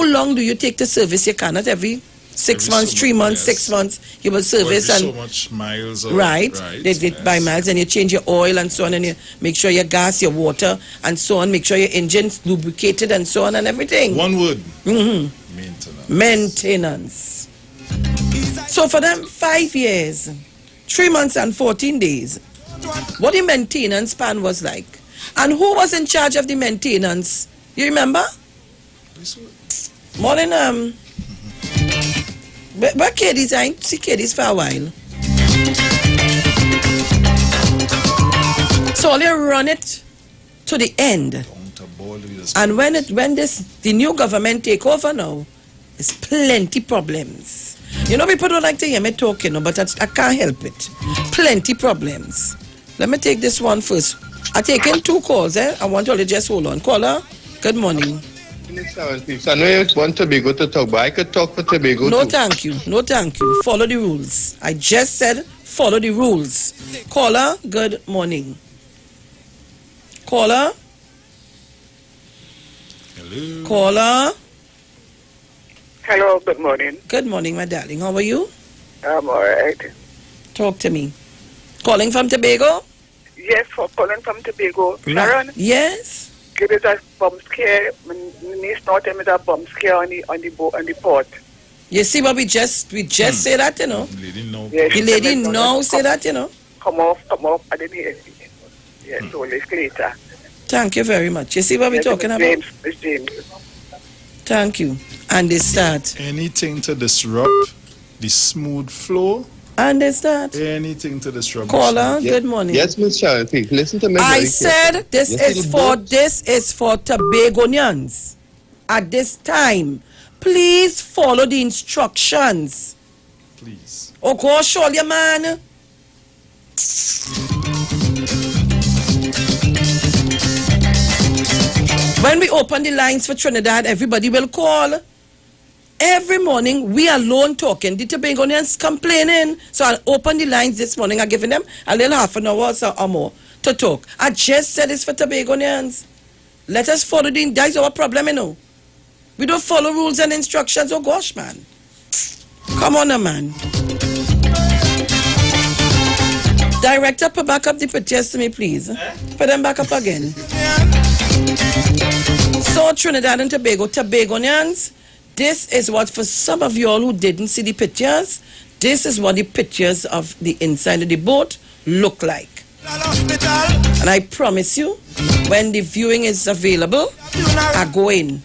long do you take to service your car? Not every 6 months, 3 months, 6 months, you will service and so much miles. Right. They buy miles and you change your oil and so on and you make sure your gas, your water and so on. Make sure your engine's lubricated and so on and everything. One word. Mm-hmm. Maintenance. So for them 5 years, 3 months and 14 days, what the maintenance plan was like. And who was in charge of the maintenance? You remember? Morning, but Katie's, I ain't see Katie's for a while. So you run it to the end. And when the new government take over now, there's plenty problems. You know, people don't like to hear me talking, but I can't help it. Plenty problems. Let me take this one first. I take in 2 calls, I want you to just hold on. Caller, good morning. I know you want Tobago to talk, but I could talk for Tobago No, too. thank you. No, thank you. Follow the rules. I just said follow the rules. Caller, good morning. Caller? Caller. Hello, good morning. Good morning, my darling. How are you? I'm all right. Talk to me. Calling from Tobago? Yes, for calling from Tobago. Sharon? Yes. Give us a bomb scare. My niece not tell me that bomb scare on the boat, on the port. You see what we just say that, you know? Yes, The lady now say that, you know? Come off. I didn't hear it. Yes, so later. Thank you very much. You see what we're talking about? Miss James. Thank you. And they start. Anything to disrupt the smooth flow. And they start. Anything to disrupt. Caller, good morning. Yes, Miss Sharon, please listen to me. I said this is for Tobagonians. At this time, please follow the instructions. Please. Oh, go show your man. When we open the lines for Trinidad, everybody will call. Every morning, we alone talking. The Tobagonians complaining. So I'll open the lines this morning. I'm giving them a little half an hour or more to talk. I just said it's for Tobagonians. Let us follow that's our problem, you know. We don't follow rules and instructions. Oh, gosh, man. Come on, man. Director, put back up the pictures to me, please. Put them back up again. So, Trinidad and Tobago, Tobagonians, this is what, for some of you all who didn't see the pictures, this is what the pictures of the inside of the boat look like. And I promise you, when the viewing is available, I go in.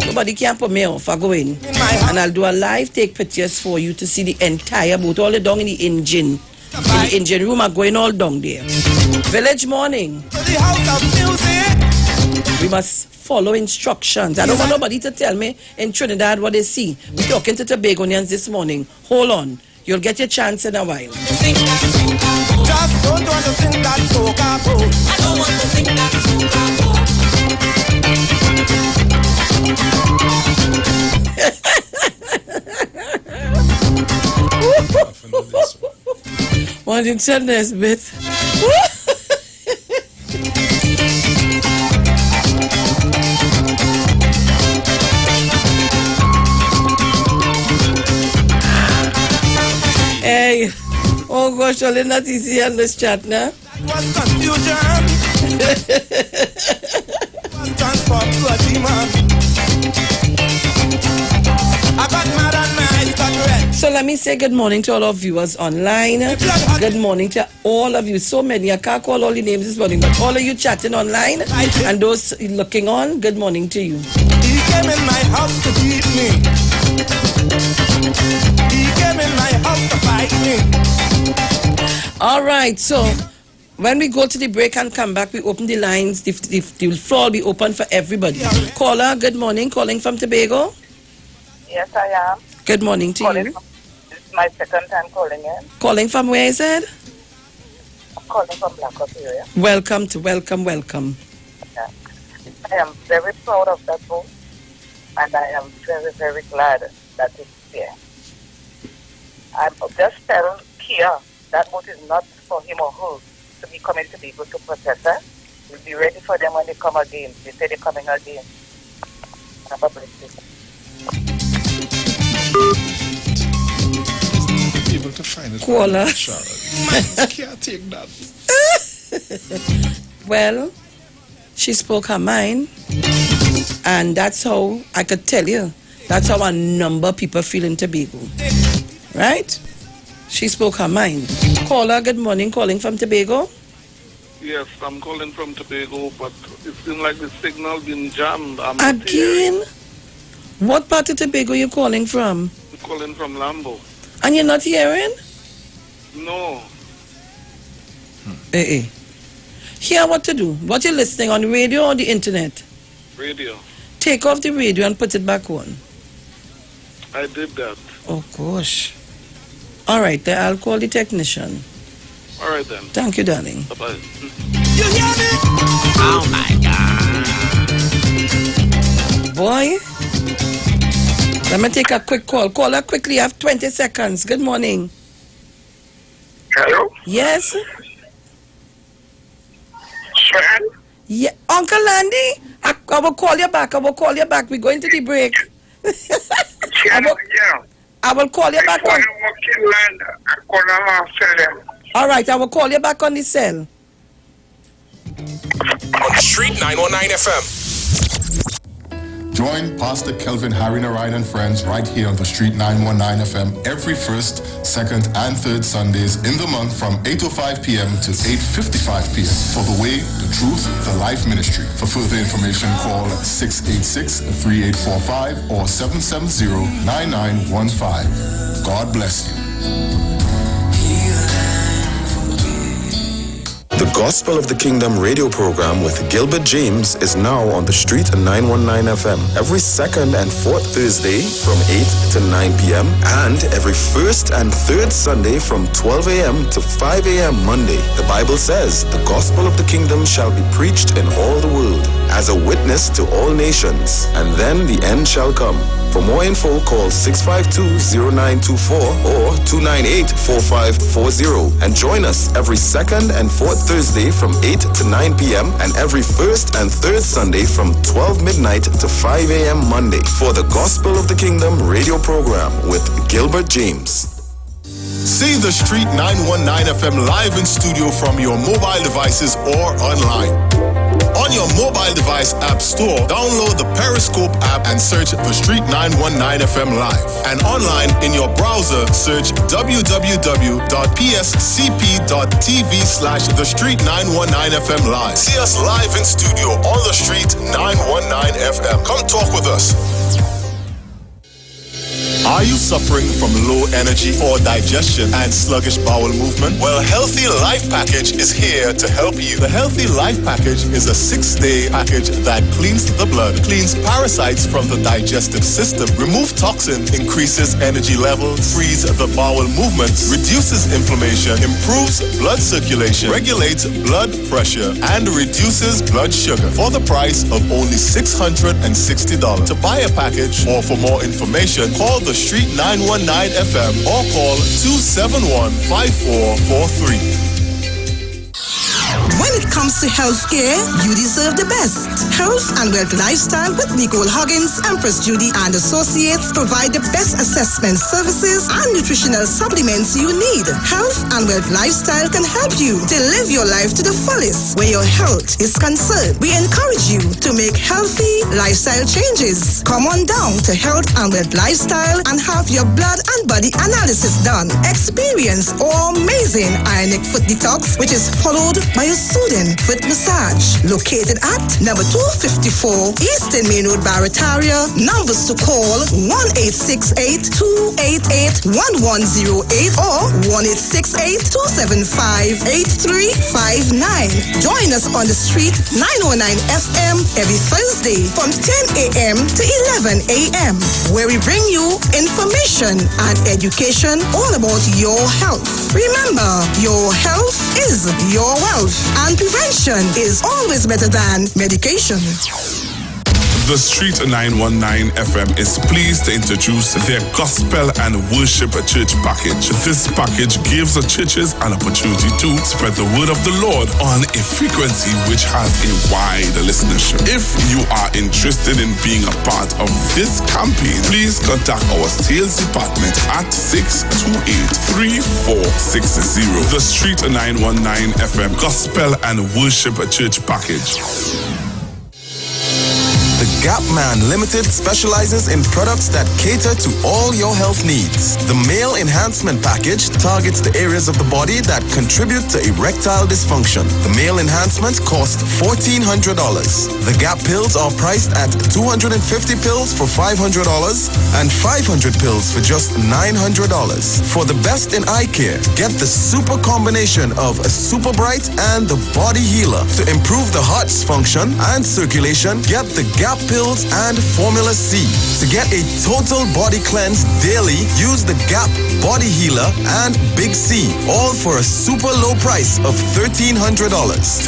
Nobody can put me off. I go in. And I'll do a live take pictures for you to see the entire boat, all the down in the engine. In the engine room, I'm going all down there. Village morning. We must follow instructions. I don't want nobody to tell me in Trinidad what they see. We're talking to Tobagonians this morning. Hold on. You'll get your chance in a while. Just don't want to sing that soca boat. I don't want to sing that soca boat. What did you say, Nesbeth? Hey, oh gosh, only not easy on this chat now. Was confusion. Was transformed to a demon. I got mad and my eyes got red. So let me say good morning to all our viewers online. Good morning to all of you. So many. I can't call all the names this morning, but all of you chatting online and those looking on, good morning to you. He came in my house to beat me. He came in my house to fight me. All right, so when we go to the break and come back, we open the lines. The floor will be open for everybody. Caller, good morning. Calling from Tobago. Yes, I am. Good morning to you. This is my second time calling in. Calling from where is it? I'm calling from Blackhawk area. Welcome. Yeah. I am very proud of that boat, and I am very, very glad that it's there. I'm just tell Kia that boat is not for him or her to be coming to be good to protect her. We'll be ready for them when they come again. They say they're coming again. Have a blessed day. Able to find it. Caller. Can't take that. Well, she spoke her mind, and that's how I could tell you. That's how a number of people feel in Tobago. Right? She spoke her mind. Caller, good morning. Calling from Tobago. Yes, I'm calling from Tobago, but it seems like the signal been jammed. Again? What part of Tobago you calling from? I'm calling from Lambo. And you're not hearing? No. Hear what to do. What you listening on radio or the internet? Radio. Take off the radio and put it back on. I did that. Oh gosh. All right, then I'll call the technician. All right then. Thank you, darling. Bye-bye. You hear me? Oh my God. Boy. Let me take a quick call. Caller, quickly. I have 20 seconds. Good morning. Hello? Yes? Sharon? Yeah. Uncle Landy, I will call you back. We're going to the break. I will call you back on. All right, I will call you back on the cell. On the Street 919 FM. Join Pastor Kelvin Harry Narayan and friends right here on the Street 919 FM every first, second, and third Sundays in the month from 8:05 p.m. to 8:55 p.m. for the Way, the Truth, the Life Ministry. For further information, call 686-3845 or 770-9915. God bless you. The Gospel of the Kingdom radio program with Gilbert James is now on the Street 919 FM every second and fourth Thursday from 8 to 9 p.m. and every first and third Sunday from 12 a.m. to 5 a.m. Monday. The Bible says the Gospel of the Kingdom shall be preached in all the world as a witness to all nations, and then the end shall come. For more info, call 652-0924 or 298-4540 and join us every second and fourth Thursday from 8 to 9 p.m. and every first and third Sunday from 12 midnight to 5 a.m. Monday for the Gospel of the Kingdom radio program with Gilbert James. See the Street 919 FM live in studio from your mobile devices or online. On your mobile device app store, download the Periscope app and search the Street 919 FM live. And online in your browser, search www.pscp.tv/the Street 919 FM live. See us live in studio on the Street 919 FM. Come talk with us. Are you suffering from low energy or digestion and sluggish bowel movement? Well, Healthy Life Package is here to help you. The Healthy Life Package is a 6-day package that cleans the blood, cleans parasites from the digestive system, removes toxins, increases energy levels, frees the bowel movements, reduces inflammation, improves blood circulation, regulates blood pressure, and reduces blood sugar for the price of only $660. To buy a package or for more information, call the Street 919 FM or call 271-5443. When it comes to healthcare, you deserve the best. Health and Wealth Lifestyle with Nicole Huggins, Empress Judy and Associates provide the best assessment services and nutritional supplements you need. Health and Wealth Lifestyle can help you to live your life to the fullest where your health is concerned. We encourage you to make healthy lifestyle changes. Come on down to Health and Wealth Lifestyle and have your blood and body analysis done. Experience our amazing ionic foot detox, which is followed by a soothing foot massage. Located at number 254 Eastern Main Road, Barataria. Numbers to call 1-868-288-1108 or 1-868-275-8359. Join us on the Street 909 FM every Thursday from 10 a.m. to 11 a.m. where we bring you information and education all about your health. Remember, your health is your wealth, and prevention is always better than medication. The Street 919 FM is pleased to introduce their Gospel and Worship Church package. This package gives the churches an opportunity to spread the word of the Lord on a frequency which has a wide listenership. If you are interested in being a part of this campaign, please contact our sales department at 628-3460. The Street 919 FM Gospel and Worship Church package. The Gap Man Limited specializes in products that cater to all your health needs. The Male Enhancement Package targets the areas of the body that contribute to erectile dysfunction. The Male Enhancement costs $1,400. The Gap pills are priced at 250 pills for $500 and 500 pills for just $900. For the best in eye care, get the super combination of a Super Bright and the Body Healer. To improve the heart's function and circulation, get the Gap pills and Formula C. To get a total body cleanse daily, use the Gap Body Healer and Big C, all for a super low price of $1,300.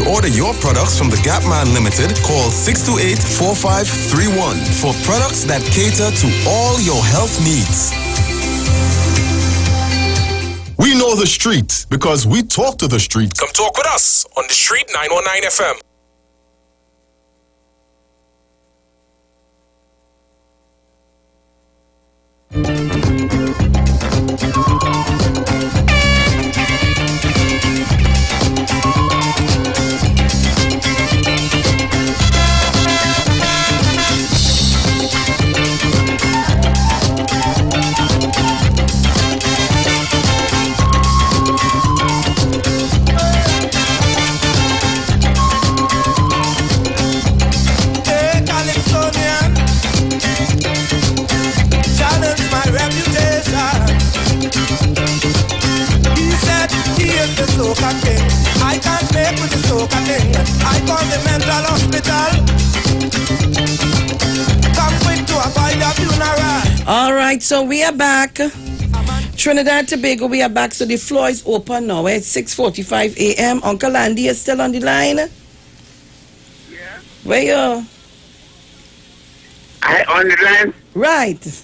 To order your products from the Gap Man Limited, call 628-4531 for products that cater to all your health needs. We know the street because we talk to the street. Come talk with us on the Street 919 FM. All right, so we are back. Trinidad Tobago, we are back. So the floor is open now. It's 6:45 a.m. Uncle Andy is still on the line? Yeah. Where you? I on the line. Right.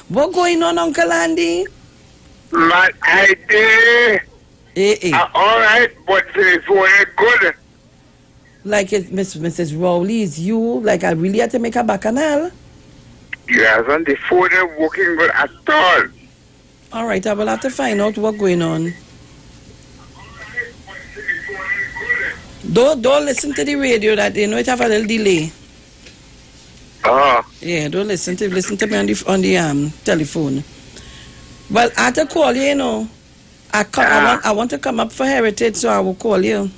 What going on, Uncle Andy? My idea. All right, but it's very good. Like it's Mrs. Rowley, is you? Like I really had to make a bacchanal? Yes, on the phone working good at all. All right, I will have to find out what's going on. Don't listen to the radio. That you know it have a little delay. Oh. Yeah, don't listen to me on the telephone. Well, I have to call you. You know, I want to come up for Heritage, so I will call you.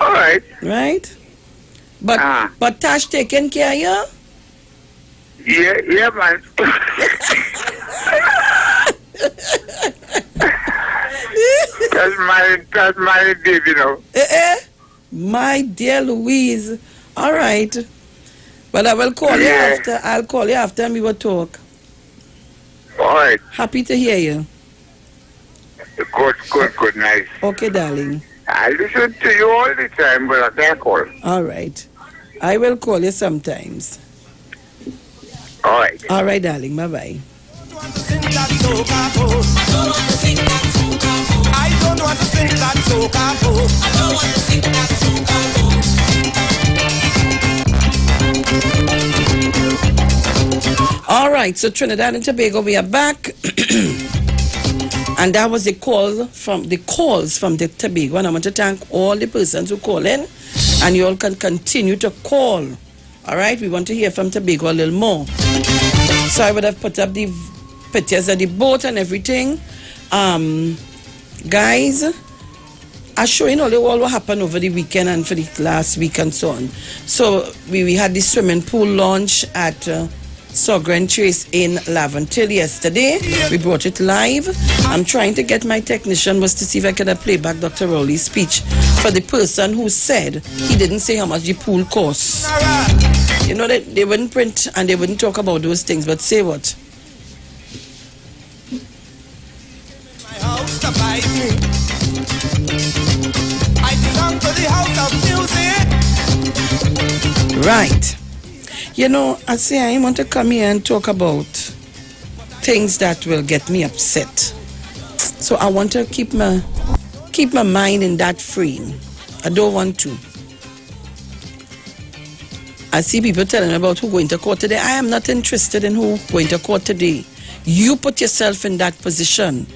All right. Right. But Tash taking care of you? Yeah, man. That's my baby, you know. My dear Louise. All right. But I will call you after. I'll call you after and we will talk. All right. Happy to hear you. Good, nice. Okay, darling. I listen to you all the time, but I can't call. All right. I will call you sometimes. All right. All right, darling. Bye-bye. I don't want to sing that soca All right, so Trinidad and Tobago, we are back. And that was the calls from the Tobago. And I want to thank all the persons who call in. And you all can continue to call. All right, we want to hear from Tobago a little more. So I would have put up the pictures of the boat and everything. Guys, I'm showing all what happened over the weekend and for the last week and so on. So we had the swimming pool launch at Sogren Chase in Laventil yesterday. We brought it live. I'm trying to get my technician was to see if I could play back Dr. Rowley's speech for the person who said he didn't say how much the pool costs. You know, they wouldn't print and they wouldn't talk about those things, but say what? I belong to the house of music. Right. You know, I say I want to come here and talk about things that will get me upset. So I want to keep my mind in that frame. I don't want to. I see people telling me about who going to court today. I am not interested in who going to court today. You put yourself in that position.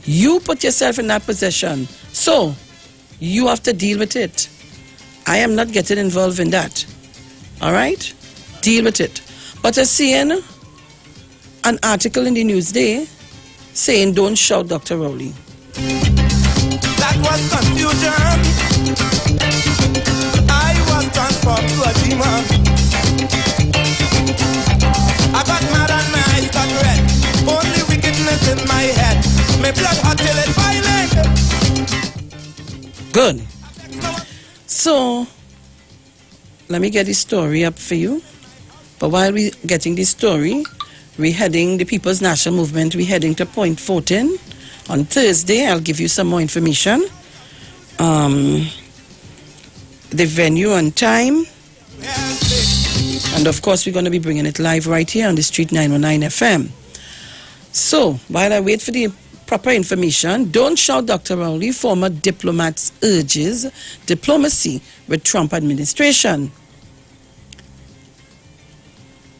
You put yourself in that position. So, you have to deal with it. I am not getting involved in that. All right? Deal with it. But I seen an article in the Newsday saying, don't shout Dr. Rowley. That was confusion. I was transformed to a demon. I got mad and my eyes got red. Only wickedness in my head. My blood hot till it violent. Good. So, let me get this story up for you. But while we're getting this story, the People's National Movement, we're heading to Point Fortin on Thursday. I'll give you some more information. The venue and time. And of course, we're going to be bringing it live right here on the Street 919 FM. So, while I wait for the proper information, don't shout Dr. Rowley. Former diplomats urges diplomacy with Trump administration.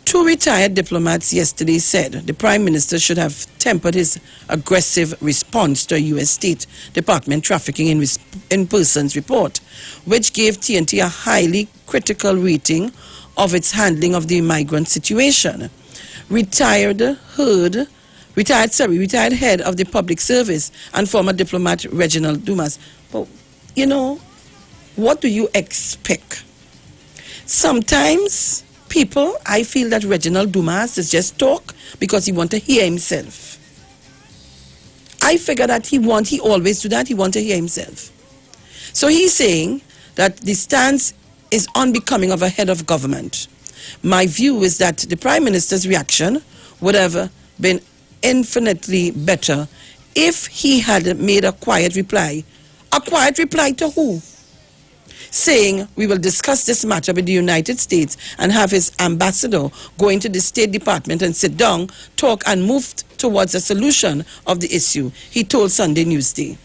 2 retired diplomats yesterday said the Prime Minister should have tempered his aggressive response to a U.S. State Department trafficking in persons report, which gave TNT a highly critical rating of its handling of the migrant situation. Retired head of the public service and former diplomat Reginald Dumas. But, you know, what do you expect? Sometimes people, I feel that Reginald Dumas is just talk because he want to hear himself. I figure that he always do that, he want to hear himself. So he's saying that the stance is unbecoming of a head of government. My view is that the Prime Minister's reaction would have been infinitely better if he had made a quiet reply. A quiet reply to who? Saying, we will discuss this matter with the United States, and have his ambassador go into the State Department and sit down, talk, and move towards a solution of the issue, he told Sunday Newsday.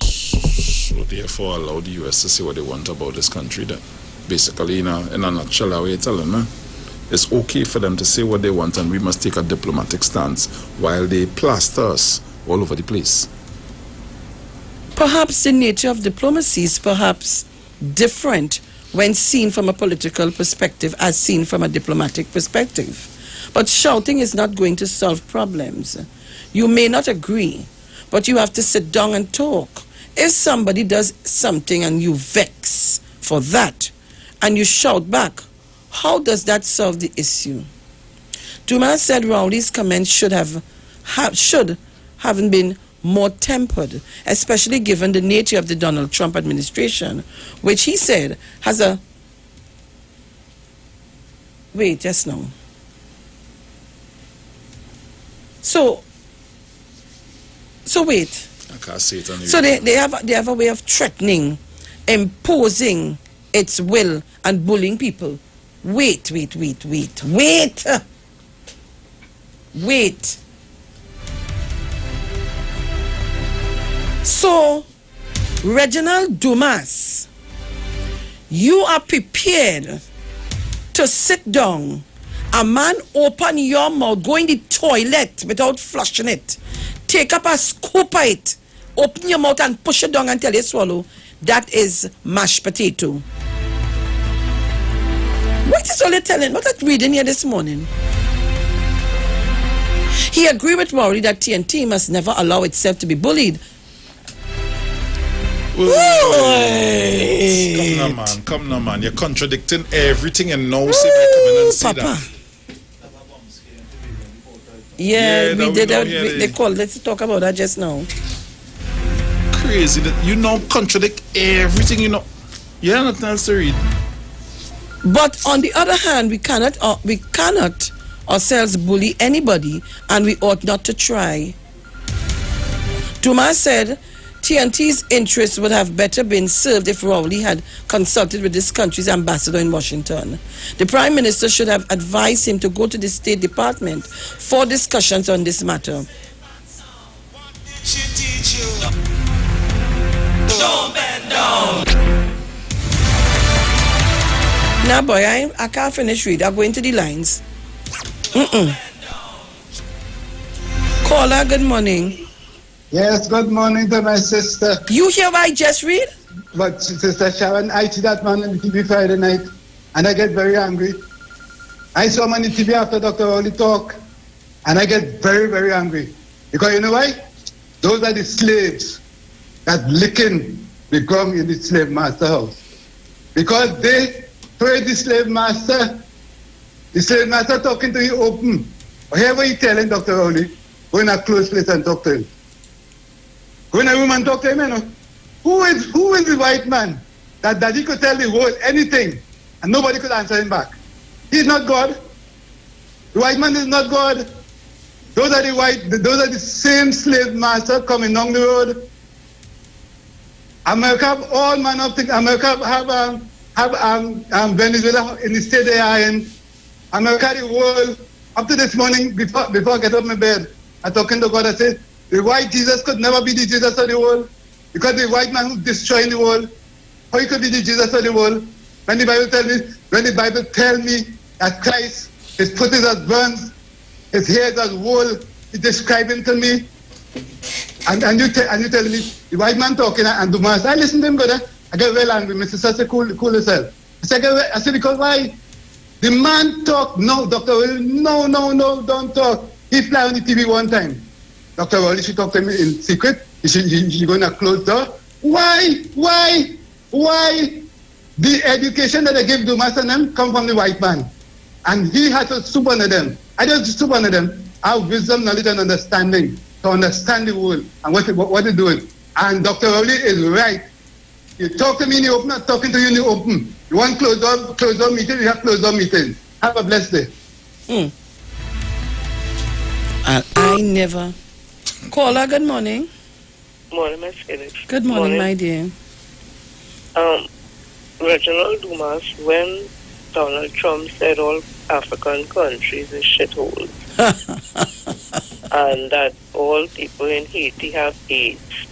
So therefore allow the US to say what they want about this country then. Basically, in a nutshell, how you telling me, it's okay for them to say what they want, and we must take a diplomatic stance while they plaster us all over the place. Perhaps the nature of diplomacy is perhaps different when seen from a political perspective as seen from a diplomatic perspective. But shouting is not going to solve problems. You may not agree, but you have to sit down and talk. If somebody does something and you vex for that, and you shout back, how does that solve the issue? Dumas said Rowley's comments should have been more tempered, especially given the nature of the Donald Trump administration, which he said has a... Wait, just now. So wait. I can't say it on the So they have a way of threatening, imposing its will and bullying people. Wait. So, Reginald Dumas, you are prepared to sit down. A man open your mouth, go in the toilet without flushing it, take up a scoop of it, open your mouth and push it down until you swallow. That is mashed potato. What is all you telling? What are reading here this morning? He agreed with Rowley that TNT must never allow itself to be bullied. Come now, man. You're contradicting everything, and now say by coming and say that. Yeah, we did. They called. Let's talk about that just now. Crazy that you now contradict everything. You know, you have nothing else to read. But on the other hand, we cannot ourselves bully anybody, and we ought not to try. Dumas said TNT's interests would have better been served if Rowley had consulted with this country's ambassador in Washington. The Prime Minister should have advised him to go to the State Department for discussions on this matter. Don't bend down. Now, boy, I can't finish read. I'll go into the lines. Caller, good morning. Yes, good morning to my sister. You hear what I just read? But Sister Sharon, I see that man on the TV Friday night, and I get very angry. I saw him on the TV after Dr. Rowley talk, and I get very, very angry. Because you know why? Those are the slaves that licking the gum in the slave master house. Because they pray the slave master talking to you open. Whatever he telling Dr. Rowley, go in a close place and talk to him. Go in a room and talk to him, you know. Who is the white man that he could tell the world anything and nobody could answer him back? He's not God. The white man is not God. Those are the same slave masters coming down the road. America have all manner of things. America have Venezuela in the state they are in. America, the world. Up to this morning, before I get up my bed, I'm talking to God. I said, the white Jesus could never be the Jesus of the world, because the white man who's destroying the world, how he could be the Jesus of the world? When the Bible tells me that Christ, his foot is as bronze, his hair is as wool, he's describing to me, and you tell me the white man talking and Dumas. I listen to him, God. I get well angry. Mr. Sasa, cool yourself. I said, because why? The man talk. No, Dr. Rowley, no, don't talk. He fly on the TV one time. Dr. Rowley, she talked to him in secret. She going to close door. Why? The education that they give Dumas and them come from the white man. And he has to soup under them. I don't soup under them. I have wisdom, knowledge, and understanding to understand the world and what they're doing. And Dr. Rowley is right. You talk to me in the open, I'm talking to you in the open. You want closed door meeting, you have closed door meeting. Have a blessed day. I never. Caller, good morning. Morning, Miss Felix. Good morning, my dear. Reginald Dumas, when Donald Trump said all African countries is shitholes and that all people in Haiti have AIDS,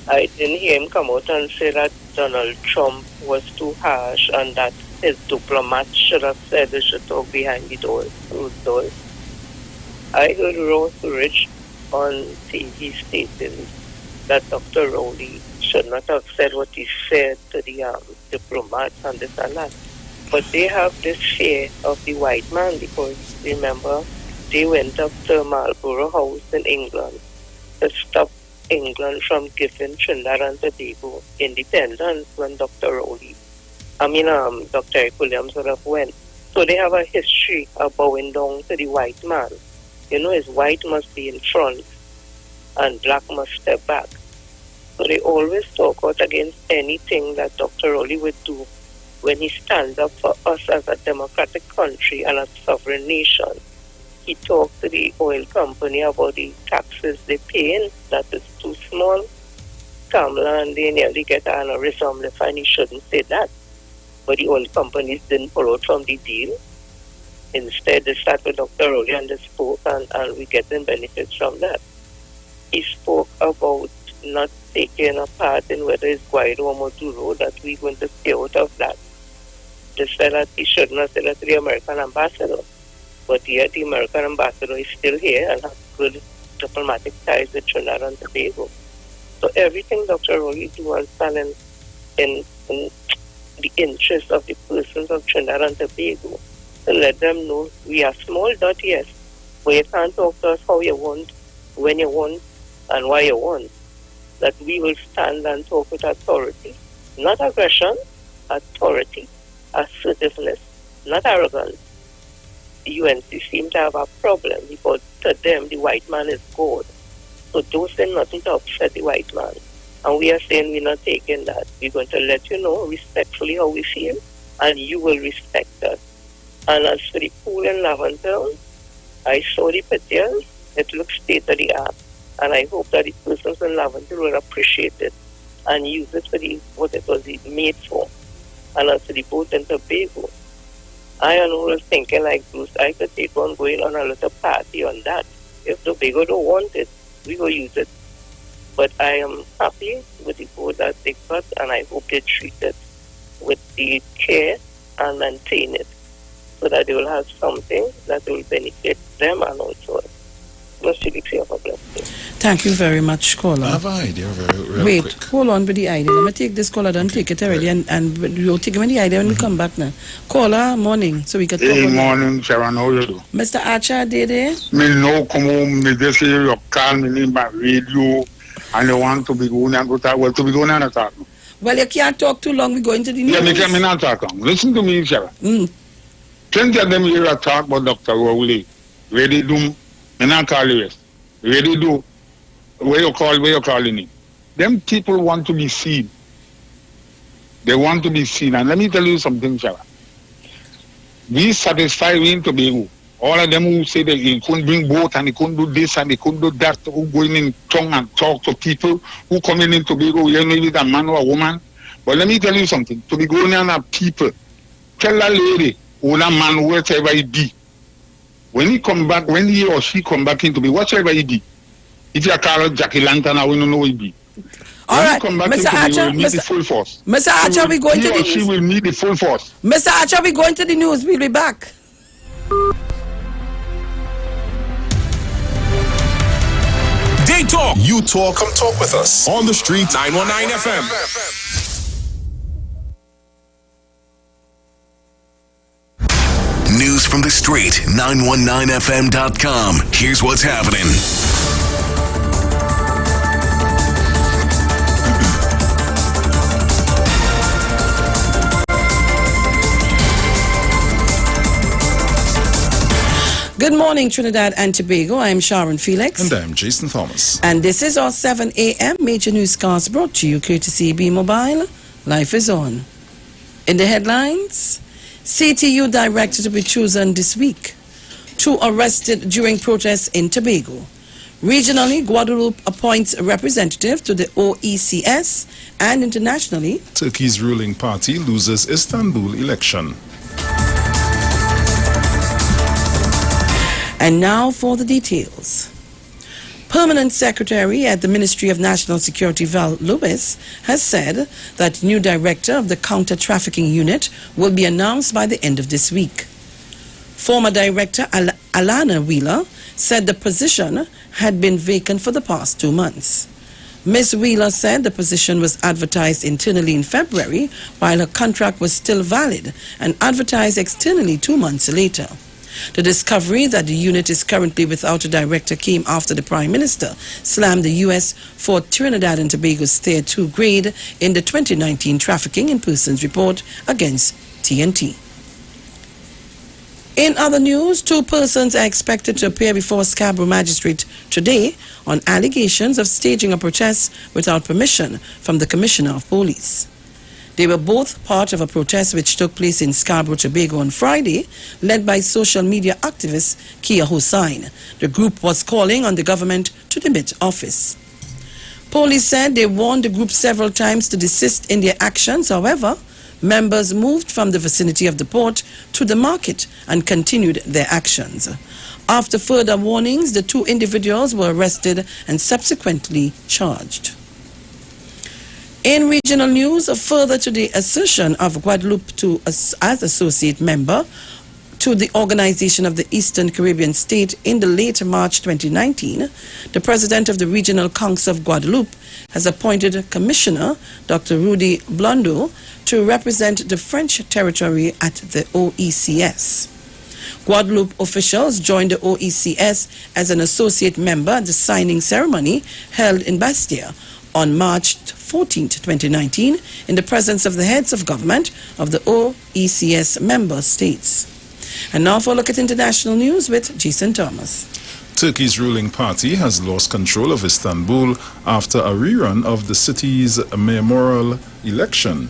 I didn't hear him come out and say that Donald Trump was too harsh and that his diplomats should have said they should talk behind the doors, closed doors. I heard Ross Rich on TV stating that Dr. Rowley should not have said what he said to the diplomats and this and that. But they have this fear of the white man because, remember, they went up to Marlborough House in England to stop England from giving Trinidad and Tobago independence when Dr. Eric Williams would have went. So they have a history of bowing down to the white man. You know, his white must be in front and black must step back. So they always talk out against anything that Dr. Rowley would do when he stands up for us as a democratic country and a sovereign nation. He talked to the oil company about the taxes they pay, that is too small. Kamala and they nearly get an aneurysm. They find he shouldn't say that. But the oil companies didn't pull out from the deal. Instead, they sat with Dr. Rowley and they spoke, and we're getting benefits from that. He spoke about not taking a part in whether it's Guaido or Maduro, that we're going to stay out of that. They said that he should not say that to the American ambassador. But yet the American ambassador is still here and has good diplomatic ties with Trinidad and Tobago. So everything Dr. Rowley do and stand in the interest of the persons of Trinidad and Tobago, to let them know we are small dot, yes, but you can't talk to us how you want, when you want, and why you want. That we will stand and talk with authority, not aggression, authority, assertiveness, not arrogance. The UNC seem to have a problem because to them the white man is God. So don't say nothing to upset the white man. And we are saying we're not taking that. We're going to let you know respectfully how we feel, and you will respect us. And as for the pool in Laventille, I saw the pictures. It looks state of the art. And I hope that the persons in Laventille will appreciate it and use it for what it was made for. And as for the boat in Tobago, I was thinking like Bruce, I could take on going on a little party on that. If Tobago don't want it, we will use it. But I am happy with the boat that they got, and I hope they treat it with the care and maintain it so that they will have something that will benefit them and also us. Thank you very much, caller. I have an idea real Wait, quick. hold on with the idea. Let me take this caller, don't take it already, and we'll take him in the idea when we come back now. Caller, morning, so we can talk Hey, about morning, Sharon, how you do? Mr. Archer, Dede? Me no come home, me just hear you call me in my radio, and you want to be going and go talk. Well, to be going and talk. Well, you can't talk too long, we go into the news. Yeah, me can not talk long. Listen to me, Sharon. Plenty of them here talk about Dr. Rowley. Ready do, me not call you rest. Ready do, where you calling him. Them people want to be seen. They want to be seen. And let me tell you something, Sharon. We satisfy in Tobago. All of them who say that they couldn't bring boat and they couldn't do this and they couldn't do that, who go in tongue and talk to people who come in Tobago, you know, with a man or a woman. But let me tell you something. Tobagonian are people. Tell a lady or a man, wherever he be, when he come back, when he or she come back into Tobago, whatever he be, if you call Jackie Lantana, we don't know he be. All right, Mr. Archer, meet the full force. Mr. Archer, we going to the news. She will meet the full force. Mr. Archer, we going to the news. We'll be back. They talk. You talk. Come talk with us. On the street. 919 FM. News from the street, 919fm.com. Here's what's happening. Good morning, Trinidad and Tobago. I'm Sharon Felix. And I'm Jason Thomas. And this is our 7 a.m. Major Newscast brought to you courtesy B Mobile, Life is on. In the headlines, CTU director to be chosen this week. 2 arrested during protests in Tobago. Regionally, Guadeloupe appoints a representative to the OECS, and internationally, Turkey's ruling party loses Istanbul election. And now for the details. Permanent Secretary at the Ministry of National Security Val Lewis has said that new director of the Counter-Trafficking Unit will be announced by the end of this week. Former Director Alana Wheeler said the position had been vacant for the past 2 months. Ms. Wheeler said the position was advertised internally in February while her contract was still valid and advertised externally 2 months later. The discovery that the unit is currently without a director came after the Prime Minister slammed the U.S. for Trinidad and Tobago's Tier 2 grade in the 2019 Trafficking in Persons report against TNT. In other news, 2 persons are expected to appear before Scarborough Magistrate today on allegations of staging a protest without permission from the Commissioner of Police. They were both part of a protest which took place in Scarborough, Tobago on Friday, led by social media activist Kia Hussain. The group was calling on the government to demit office. Police said they warned the group several times to desist in their actions. However, members moved from the vicinity of the port to the market and continued their actions. After further warnings, the 2 individuals were arrested and subsequently charged. In regional news, further to the assertion of Guadeloupe as associate member to the Organization of the Eastern Caribbean State in the late March 2019, the president of the Regional Council of Guadeloupe has appointed Commissioner Dr. Rudy Blondeau to represent the French territory at the OECS. Guadeloupe officials joined the OECS as an associate member at the signing ceremony held in Bastia on March 14, 2019, in the presence of the heads of government of the OECS member states. And now for a look at international news with Jason Thomas. Turkey's ruling party has lost control of Istanbul after a rerun of the city's mayoral election.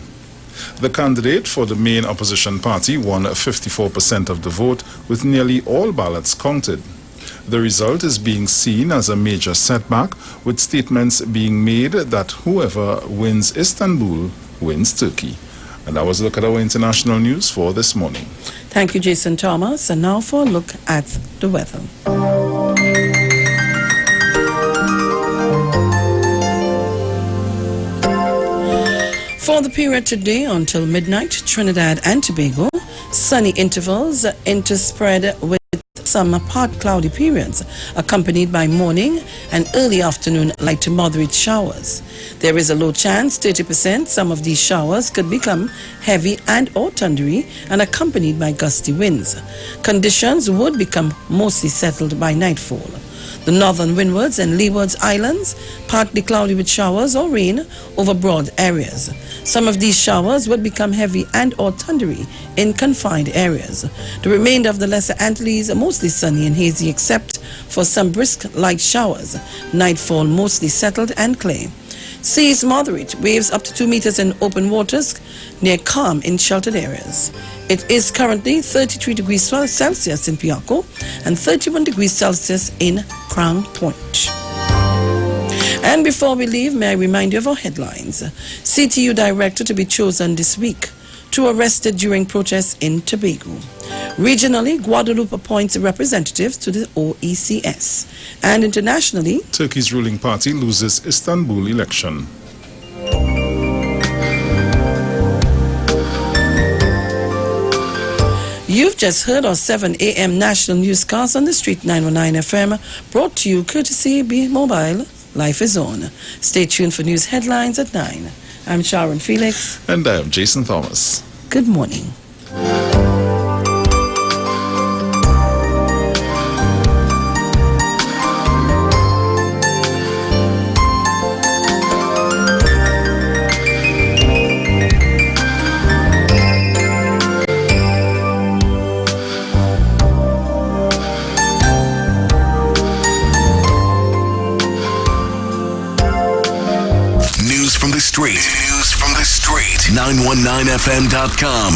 The candidate for the main opposition party won 54% of the vote, with nearly all ballots counted. The result is being seen as a major setback, with statements being made that whoever wins Istanbul wins Turkey. And that was a look at our international news for this morning. Thank you, Jason Thomas. And now for a look at the weather. For the period today until midnight, Trinidad and Tobago, sunny intervals interspread with some part cloudy periods, accompanied by morning and early afternoon light to moderate showers. There is a low chance, 30%, some of these showers could become heavy and or thundery and accompanied by gusty winds. Conditions would become mostly settled by nightfall. The northern windwards and leewards islands, partly cloudy with showers or rain over broad areas. Some of these showers would become heavy and or thundery in confined areas. The remainder of the Lesser Antilles are mostly sunny and hazy except for some brisk light showers. Nightfall mostly settled and clear. Seas moderate, waves up to 2 meters in open waters, near calm in sheltered areas. It is currently 33 degrees Celsius in Piarco and 31 degrees Celsius in Crown Point. And before we leave, may I remind you of our headlines. CTU director to be chosen this week. 2 arrested during protests in Tobago. Regionally, Guadeloupe appoints representatives to the OECS. And internationally, Turkey's ruling party loses Istanbul election. You've just heard our 7 a.m. national newscast on the Street 919 FM, brought to you courtesy Be Mobile. Life is on. Stay tuned for news headlines at 9. I'm Sharon Felix. And I am Jason Thomas. Good morning. News from the street. Street919FM.com.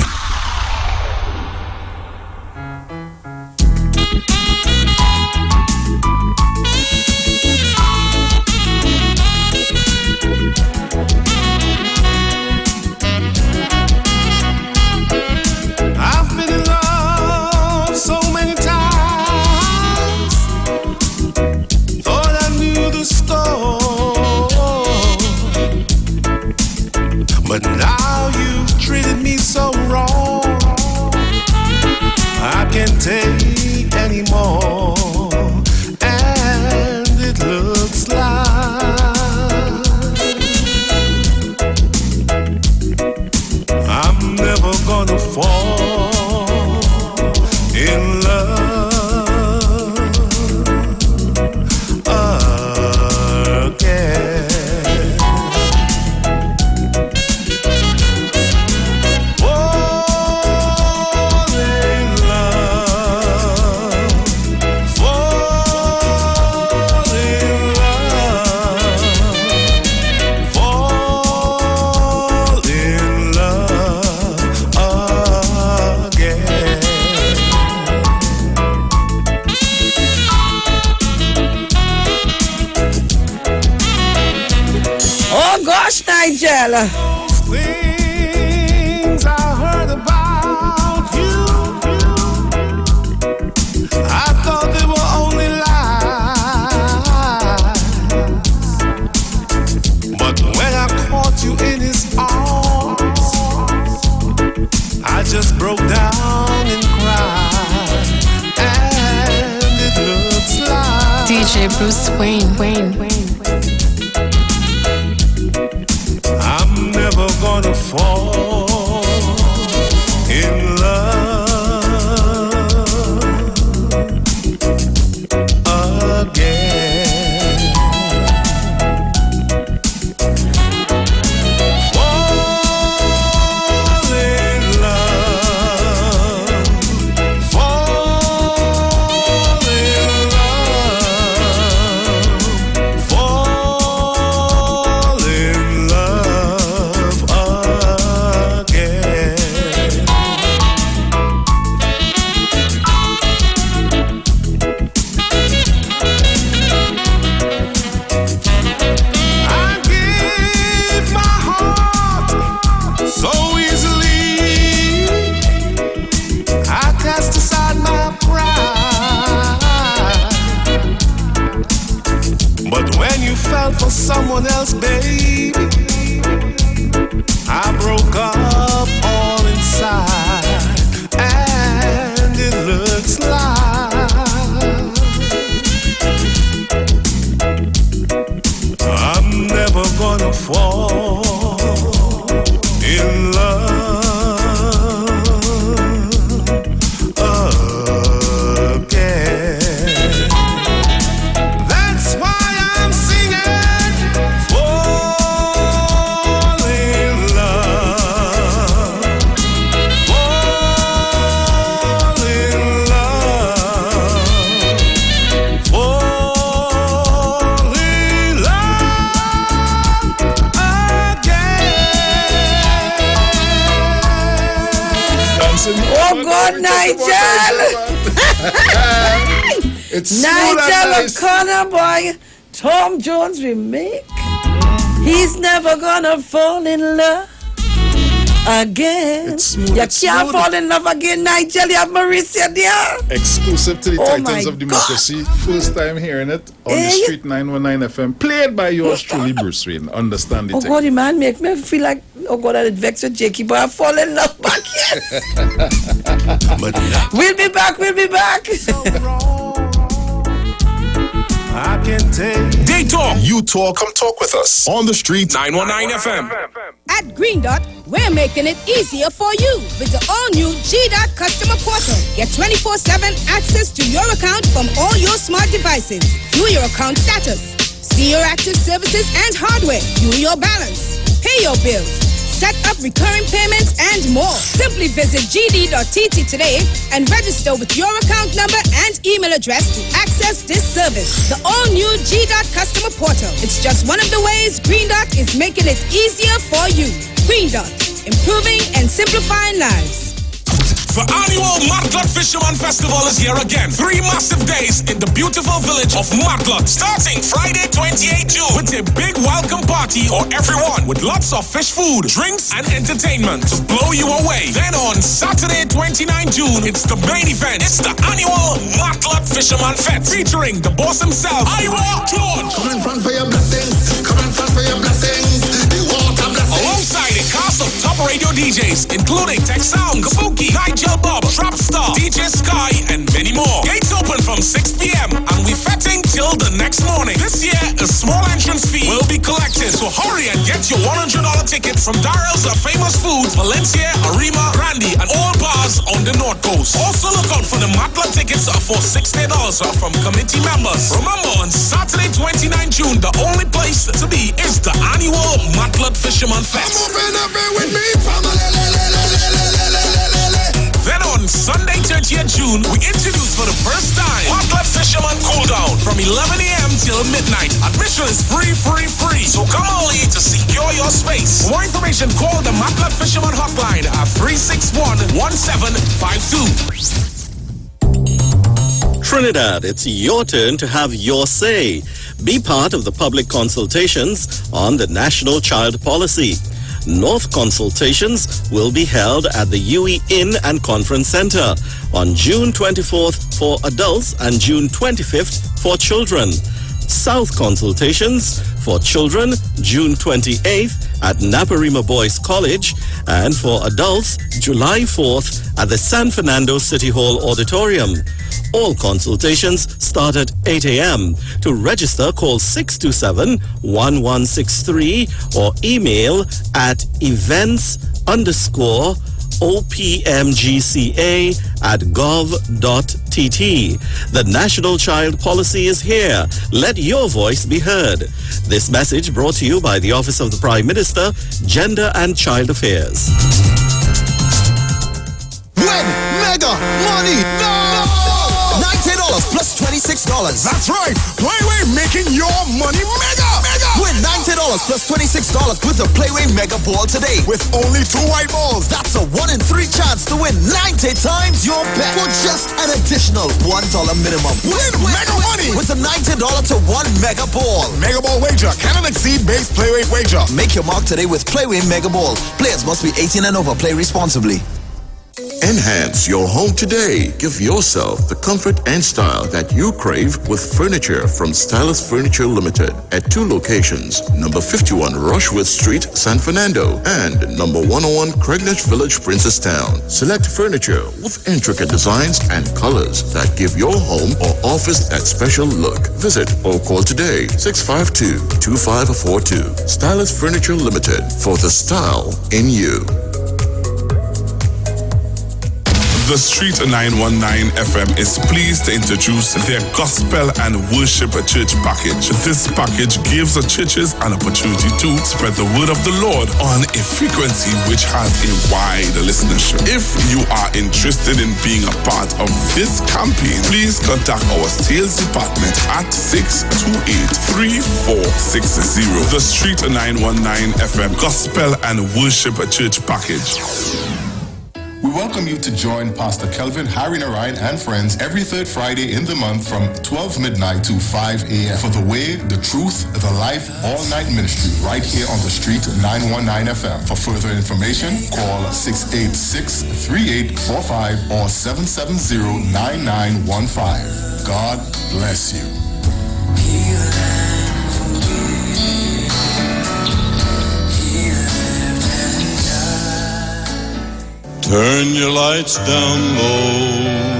I've been in love so many times. Thought I knew the score, but now you've treated me so wrong. I can't take anymore, and it looks like I'm never gonna fall in love again. Fall in love, fall in love, fall in love again. Oh gosh, Nigel. Things I heard about you, I thought they were only lies. But when I caught you in his arms, I just broke down and cried. And it looks like DJ Bruce Wayne. I'm never gonna fall in love again. Fall in love, fall in love, fall in love again. I give my heart so easily. I cast aside my pride. But when you fell for someone else, baby, I broke up all inside. And it looks like I'm never gonna fall in love again. That's why I'm singing. Fall in love, fall in love, fall in love Oh God, Nigel. It's smooth and Nigel nice. O'Connor, boy. Tom Jones remake. He's never gonna fall in love again. smooth, You it's can't smooth. fall in love again, Nigel. You have Mauricia there. Exclusive to the Oh Titans my of Democracy. First time hearing it on the Hey. Street 919 FM. Played by yours truly, Bruce Wayne. Understand it. Oh God, the man make me feel like, oh God, I'd vex with Jakey, but I fall in love back, yes. We'll be back. I can take. They talk. You talk. Come talk with us on the street. 919 FM. At Green Dot, we're making it easier for you with the all-new G-Dot customer portal. Get 24/7 access to your account from all your smart devices. View your account status, see your active services and hardware, view your balance, pay your bills, set up recurring payments, and more. Simply visit gd.tt today and register with your account number and email address to access this service. The all-new G-Dot customer portal. It's just one of the ways Green Dot is making it easier for you. Green Dot, improving and simplifying lives. The annual Matlock Fisherman Festival is here again. 3 massive days in the beautiful village of Matlock, starting Friday 28 June with a big welcome party for everyone with lots of fish food, drinks and entertainment to blow you away. Then on Saturday 29 June, it's the main event. It's the annual Matlock Fisherman Fest featuring the boss himself, Ira George. Come in front for your blessings. Come in front for your blessings. The water blessings. Alongside a cast of top radio DJs, including Tech Sound, Kabuki, Nigel Bob, Trapstar, DJ Sky, and many more. Gates open from 6 p.m. and we fetting till the next morning. This year, a small entrance fee will be collected, so hurry and get your $100 ticket from Darrell's Famous Foods, Valencia, Arima, Randy, and all bars on the North Coast. Also look out for the Matlock tickets for $60 from committee members. Remember, on Saturday 29 June, the only place to be is the annual Matlock Fisherman Fest. With me, Then on Sunday 30th June, we introduce for the first time Matlock Fisherman Cool Down from 11 a.m. till midnight. Admission is free. So come early to secure your space. For more information, call the Matlock Fisherman hotline at 361-1752. Trinidad, it's your turn to have your say. Be part of the public consultations on the National Child Policy. North consultations will be held at the UE Inn and Conference Center on June 24th for adults and June 25th for children. South consultations for children June 28th at Naparima Boys College, and for adults July 4th at the San Fernando City Hall Auditorium. All consultations start at 8 a.m. To register, call 627-1163 or email at events_opmgca@gov.tt. The National Child Policy is here. Let your voice be heard. This message brought to you by the Office of the Prime Minister, Gender and Child Affairs. Win mega money now! $19 plus $26. That's right. Playway making your money mega. Win $19 plus $26 with the Playway Mega Ball today. With only 2 white balls. That's a 1 in 3 chance to win 90 times your bet for just an additional $1 minimum. Win mega money with a $19 to 1 Mega Ball. Mega Ball wager cannot exceed base Playway wager. Make your mark today with Playway Mega Ball. Players must be 18 and over. Play responsibly. Enhance your home today. Give yourself the comfort and style that you crave with furniture from Stylus Furniture Limited at 2 locations, number 51 Rushworth Street, San Fernando, and number 101 Craignash Village, Princestown. Select furniture with intricate designs and colors that give your home or office that special look. Visit or call today, 652-2542. Stylus Furniture Limited, for the style in you. The Street 919 FM is pleased to introduce their Gospel and Worship Church package. This package gives the churches an opportunity to spread the word of the Lord on a frequency which has a wide listenership. If you are interested in being a part of this campaign, please contact our sales department at 628-3460. The Street 919 FM Gospel and Worship Church package. We welcome you to join Pastor Kelvin Harry Narayan and friends every third Friday in the month from 12 midnight to 5 a.m. for the Way, the Truth, the Life, All Night Ministry right here on the Street 919 FM. For further information, call 686-3845 or 770-9915. God bless you. Turn your lights down low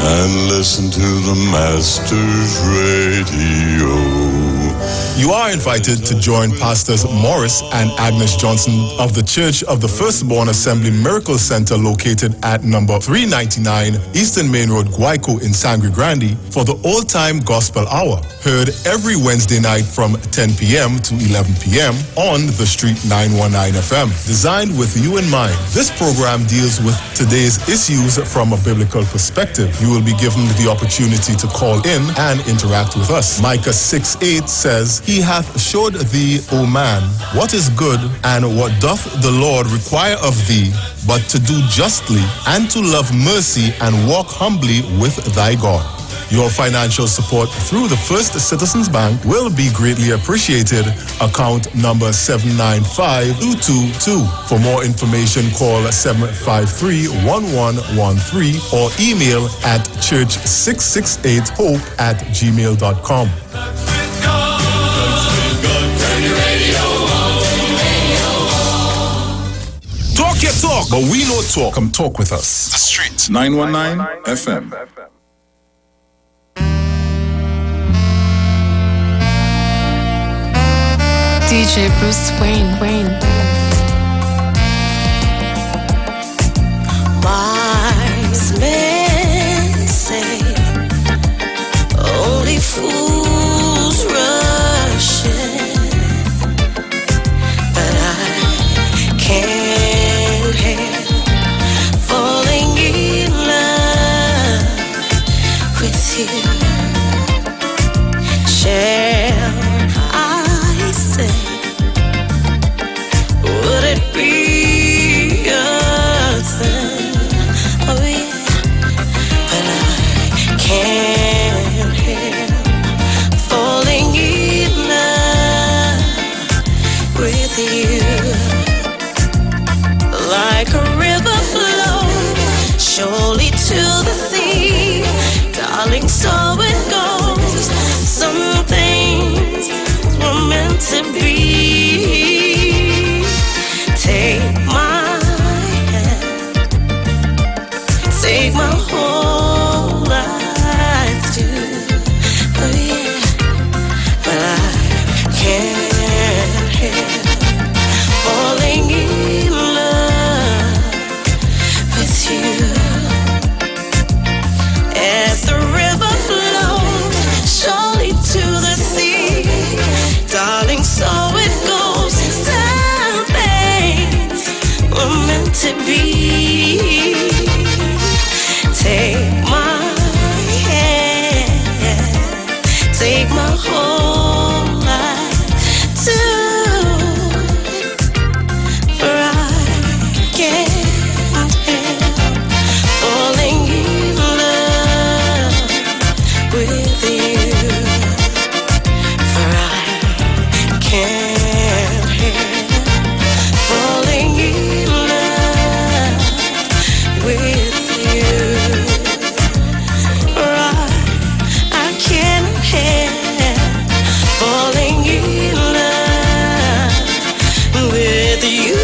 and listen to the Master's Radio. You are invited to join Pastors Morris and Agnes Johnson of the Church of the Firstborn Assembly Miracle Center located at number 399 Eastern Main Road, Guayco in Sangre Grande for the Old Time Gospel Hour, heard every Wednesday night from 10 p.m. to 11 p.m. on the Street 919 FM. Designed with you in mind, this program deals with today's issues from a biblical perspective. You will be given the opportunity to call in and interact with us. Micah 6:8 says, he hath showed thee, O man, what is good, and what doth the Lord require of thee, but to do justly, and to love mercy, and walk humbly with thy God. Your financial support through the First Citizens Bank will be greatly appreciated. Account number 795222. For more information, call 753-1113 or email at church668hope@gmail.com. Talk your talk, but we know talk. Come talk with us. The Street 919 FM. DJ Bruce Wayne. Wise men say only fools rush in, but I can't help falling in love with you. Shall I say, would it be a thing? Oh yeah, but I can't help falling in love with you. Like a river flows surely to the sea, darling, so it goes. Some things were meant to be. Take my hand, take my whole life too. Oh yeah, but I can't help falling in love with you. As the river flows surely to the sea, darling, so it goes. Some things were meant to be. Take my hand, take my whole life too, for I can't help falling in love with you, for I can't help falling in love with you, for I can't help falling in love with you.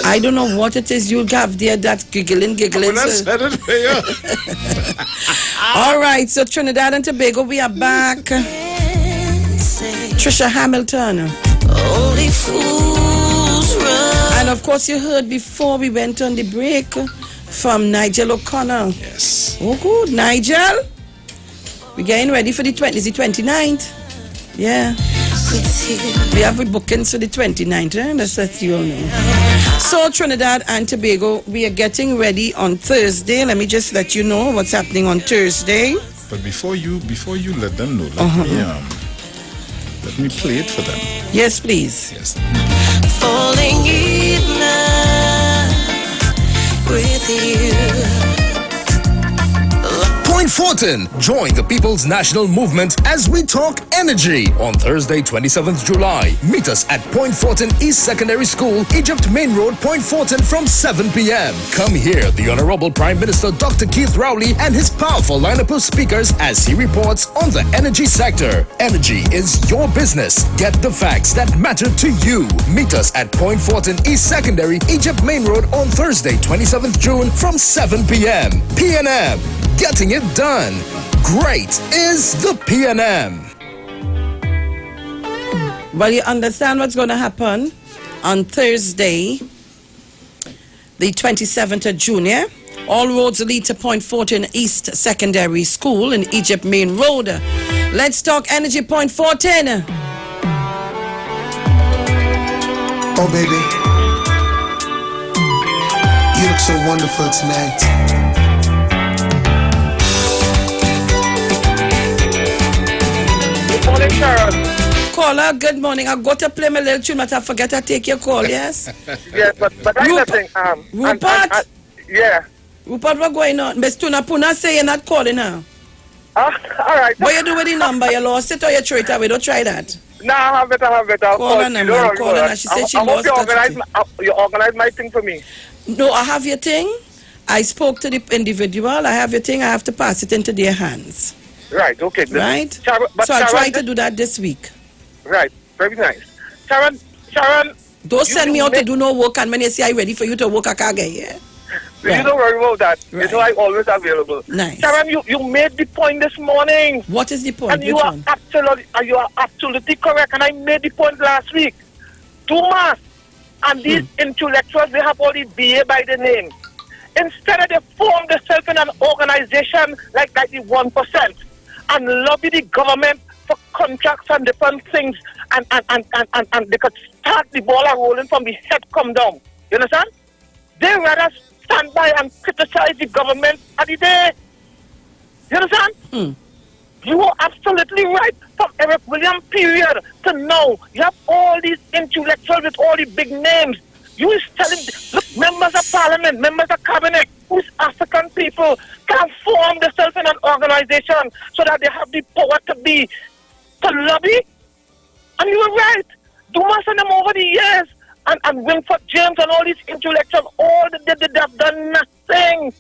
I don't know what it is you have there that's giggling. All right, so Trinidad and Tobago, we are back. Trisha Hamilton. Only fools run. And of course, you heard before we went on the break from Nigel O'Connor. Yes. Oh, good. Nigel, we're getting ready for the 29th. Yeah. We have a booking for the 29th, That's what you all know. So Trinidad and Tobago, we are getting ready on Thursday. Let me just let you know what's happening on Thursday. But before you let them know, let me play it for them. Yes, please. Yes. Falling in love with you. Point Fortin, join the People's National Movement as we talk energy on Thursday, 27th July. Meet us at Point Fortin East Secondary School, Egypt Main Road, Point Fortin from 7 p.m. Come hear the Honorable Prime Minister Dr. Keith Rowley and his powerful lineup of speakers as he reports on the energy sector. Energy is your business. Get the facts that matter to you. Meet us at Point Fortin East Secondary, Egypt Main Road on Thursday, 27th June from 7 p.m. PNM. Getting it done. Great is the PNM. Well, you understand what's going to happen on Thursday, the 27th of June, yeah? All roads lead to Point Fortin East Secondary School in Egypt Main Road. Let's talk energy, Point Fortin. Oh, baby. You look so wonderful tonight. Good morning, Sharon. Caller, good morning. I got to play my little tune, but I forget to take your call, yes? Yeah, but I nothing. Rupert? Yeah. Rupert, what going on? Miss Tuna Puna say you're not calling now. All right. What you do with the number? You lost it or you throw it away? Don't try that. No, I have it. I'll call her, man. Call her. She said she lost it. You organize my thing for me. No, I have your thing. I spoke to the individual. I have your thing. I have to pass it into their hands. Right, okay. Right? Sharon, so I'll try to do that this week. Right, very nice. Sharon. Don't send me out to do no work, and when you say I'm ready for you to work, I can't get here. Right. You don't worry about that. Right. You know I'm always available. Nice. Sharon, you made the point this morning. What is the point? And you are absolutely correct. And I made the point last week. Dumas and these intellectuals, they have all the BA by the name. Instead of they form themselves in an organization like the 1% and lobby the government for contracts and different things, and they could start the ball rolling from the head come down. You understand? They rather stand by and criticize the government at the day. You understand? You are absolutely right. From Eric Williams period to now, you have all these intellectuals with all the big names. You is telling, look, members of parliament, members of cabinet, who's African people, can form themselves in an organization so that they have the power to lobby. And you were right. Dumas and them over the years, and Winford James and all these intellectuals, all they have done nothing.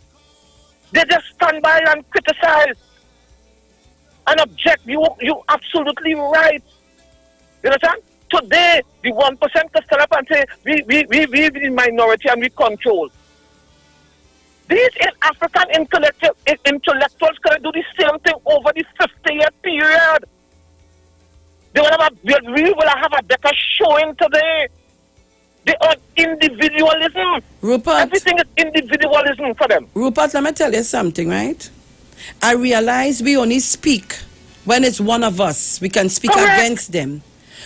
They just stand by and criticize and object. You absolutely right. You understand? Today, the 1% can stand up and say, we the minority and we control. These African intellectuals can do the same thing over the 50-year period. We will have a better showing today. They are individualism. Rupert, everything is individualism for them. Rupert, let me tell you something, right? I realize we only speak when it's one of us. We can speak against them.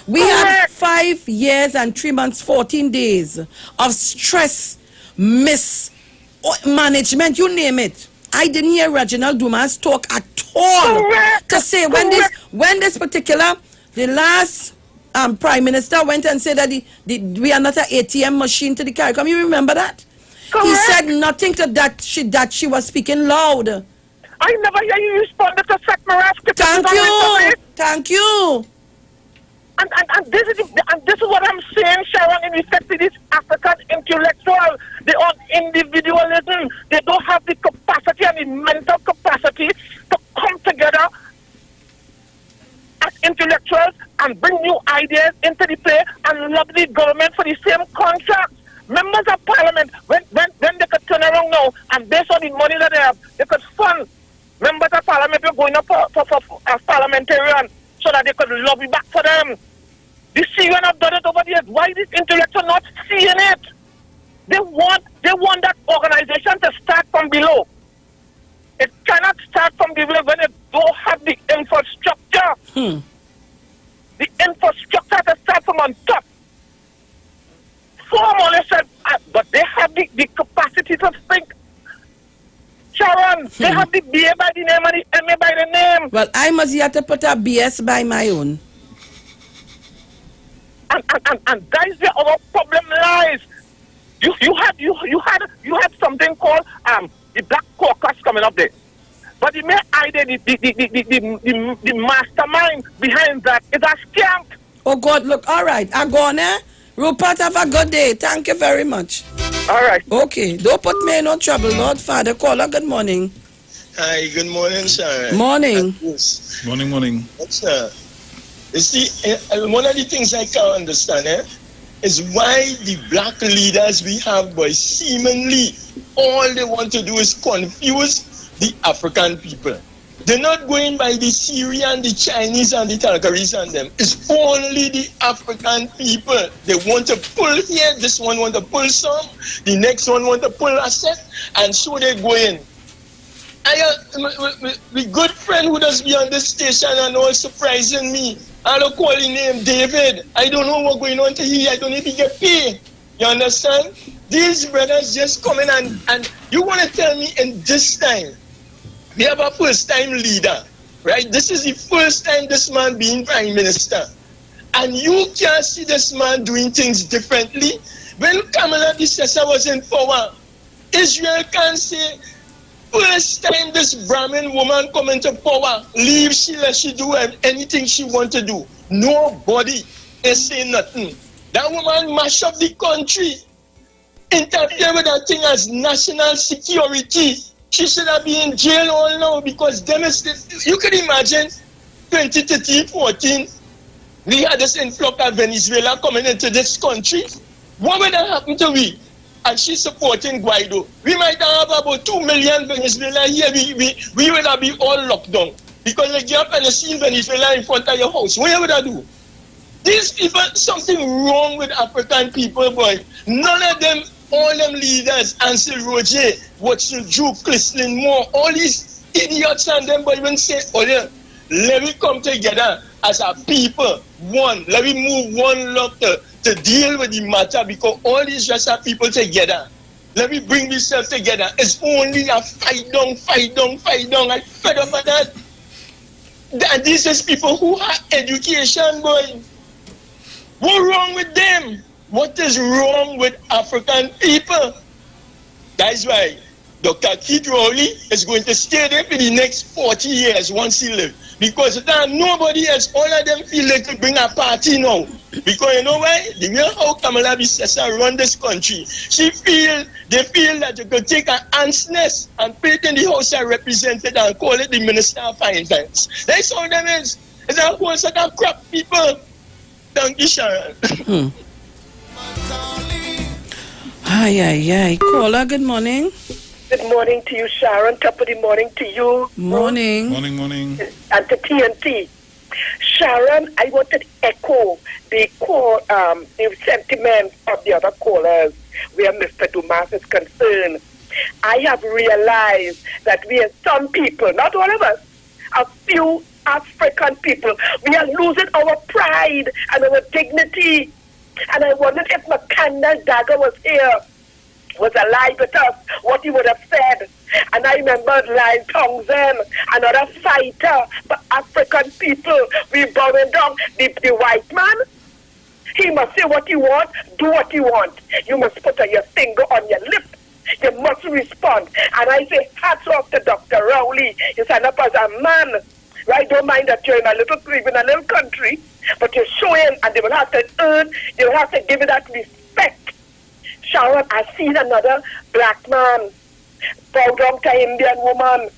We had 5 years and 3 months, 14 days of stress, mismanagement, you name it. I didn't hear Reginald Dumas talk at all to say when this particular, the last Prime Minister went and said that we are not an ATM machine to the CARICOM. You remember that? Correct. He said nothing to that. She was speaking loud. I never hear you respond to Sekmaras. Thank you. And this is what I'm saying, Sharon, in respect to this African intellectual. They are individualism. They don't have the capacity and the mental capacity to come together as intellectuals and bring new ideas into the play and lobby the government for the same contracts. Members of parliament, when they could turn around now and based on the money that they have, they could fund members of parliament who are going up as parliamentarian so that they could lobby back for them. The Syrian have done it over the years. Why is intellectual not seeing it? They want that organization to start from below. It cannot start from below when it don't have the infrastructure. The infrastructure to start from on top. But they have the capacity to think. Sharon, they have the BA by the name and the MA by the name. Well, I must have to put a BS by my own. And that is where our problem lies. You had something called the Black Caucus coming up there. But the main idea, the mastermind behind that is a scam. Oh God, look, all right, I'm going there. Rupert, have a good day. Thank you very much. All right. Okay, don't put me in no trouble, Lord Father. Caller, good morning. Hi, good morning, Sharon. Morning. Morning. What's you see, one of the things I can't understand is why the black leaders we have, boy, seemingly all they want to do is confuse the African people. They're not going by the Syrian, the Chinese, and the Talcaris and them. It's only the African people. They want to pull here, this one want to pull some, the next one want to pull a set, and so they go in. My good friend who does be on this station and all surprising me. I don't call his name David. I don't know what's going on to here. I don't need to get paid. You understand? These brothers just come in and you want to tell me in this time, we have a first-time leader, right? This is the first time this man being prime minister. And you can't see this man doing things differently. When Kamala Bissessa was in power, Israel can say, first time this Brahmin woman come into power, leave she let she do anything she want to do. Nobody is saying nothing. That woman mash up the country, interfere with that thing as national security. She should have been in jail all now because you can imagine 2013, 14, we had this influx of Venezuela coming into this country. What would have happened to we? And she's supporting Guaido. We might have about 2 million Venezuela here. We would have been all locked down. Because you get up and you see Venezuela in front of your house. What would I do? These people, something wrong with African people, boy. None of them, all them leaders, Ansel Roger, Watson Drew, Chrislyn Moore, all these idiots and them, but even say, oh yeah, let me come together as a people, one. Let me move one love to deal with the matter because all these just are people together. Let me bring myself together. It's only a fight down. I fed up with that. And these is people who have education, boy. What's wrong with them? What is wrong with African people? That's why Dr. Keith Rowley is going to stay there for the next 40 years once he lives. Because now nobody else, all of them feel they could bring a party now. Because you know why? The way how Kamala Bissessa run this country, they feel that you could take an ant's nest and put it in the House of Representatives and call it the Minister of Finance. That's all them is. It's a whole set of crap people. Thank you, Sharon. Hi. Caller, good morning. Good morning to you, Sharon. Top of the morning to you. Morning. Morning. And to TNT. Sharon, I wanted to echo the sentiment of the other callers where Mr. Dumas is concerned. I have realized that we are some people, not all of us, a few African people, we are losing our pride and our dignity. And I wondered if Makanda Dagger was here, was alive with us, what he would have said. And I remember Lyle Townsend, another fighter for African people. We bowing down the white man. He must say what he want, do what he want. You must put your finger on your lip. You must respond. And I say, hats off to Dr. Rowley. You stand up as a man. Right? Don't mind that you're in a little crib in a little country, but you're showing, and they will have to give it that respect. Sharon, I've seen another black man bow down to Indian woman.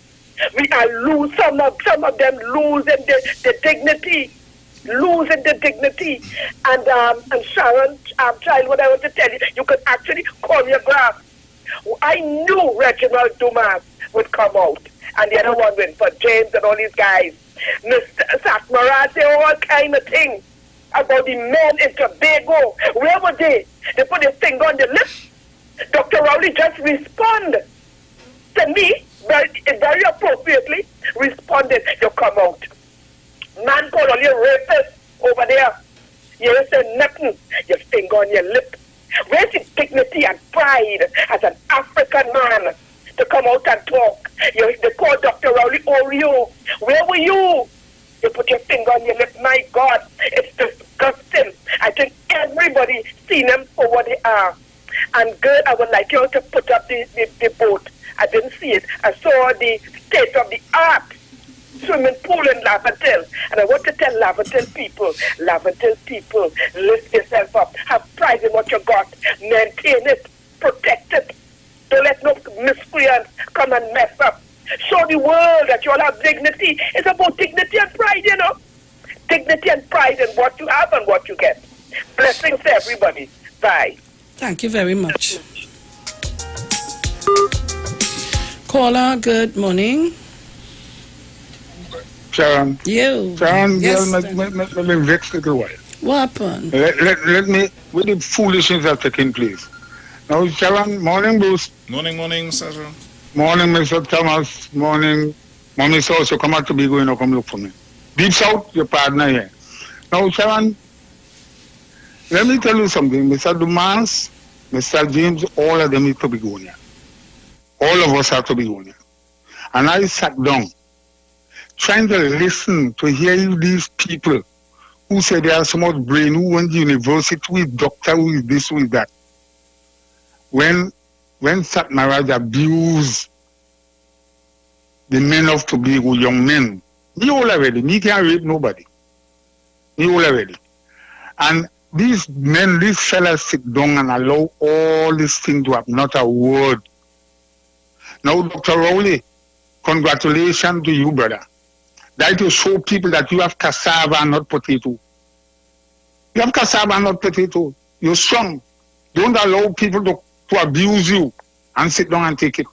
We are lose some of them losing the dignity. And Sharon, child, what I want to tell you, you could actually choreograph. I knew Reginald Dumas would come out, and the other one went for James and all these guys. Mr. Satmarat, say all kind of things about the men in Tobago. Where were they? They put their finger on the lips. Dr. Rowley just responded to me, very appropriately responded. You come out. Man called all your rapists over there. You say nothing. Your finger on your lip. Where's the dignity and pride as an African man to come out and talk? They call Dr. Rowley Oreo. Where were you? You put your finger on your lip. My God, it's disgusting. I think everybody seen them for what they are. And girl, I would like you to put up the boat. I didn't see it. I saw the state of the art swimming pool in Lavatel. And I want to tell Lavatel people, lift yourself up. Have pride in what you got. Maintain it. Protect it. Don't let no miscreants come and mess up. Show the world that you all have dignity. It's about dignity and pride, you know. Dignity and pride in what you have and what you get. Blessings to everybody. Bye. Thank you very much. Caller, good morning. Sharon. Sharon, yes, let me vex a little while. What happened? Let me, with the foolishness that's taking place. Now, Sharon, morning, Bruce. Morning, Sasha. Morning, Mr. Thomas. Morning. Mommy Sauce, you come out to be going to come look for me. Deep South, your partner here. Now, Sharon, let me tell you something. Mr. Dumas Mr. James, all of them need to be going here. All of us have to be going here. And I sat down, trying to listen to hear these people who say they are so much brain, who went to university, who is doctor, who is this, who is that. When Satmaraj abused the men of Tobago, young men, he all already, he can't rape nobody. He all already. And these men, these fellas sit down and allow all this thing to happen, not a word. Now, Dr. Rowley, congratulations to you, brother. That to show people that you have cassava and not potato. You have cassava and not potato. You're strong. Don't allow people to abuse you and sit down and take it.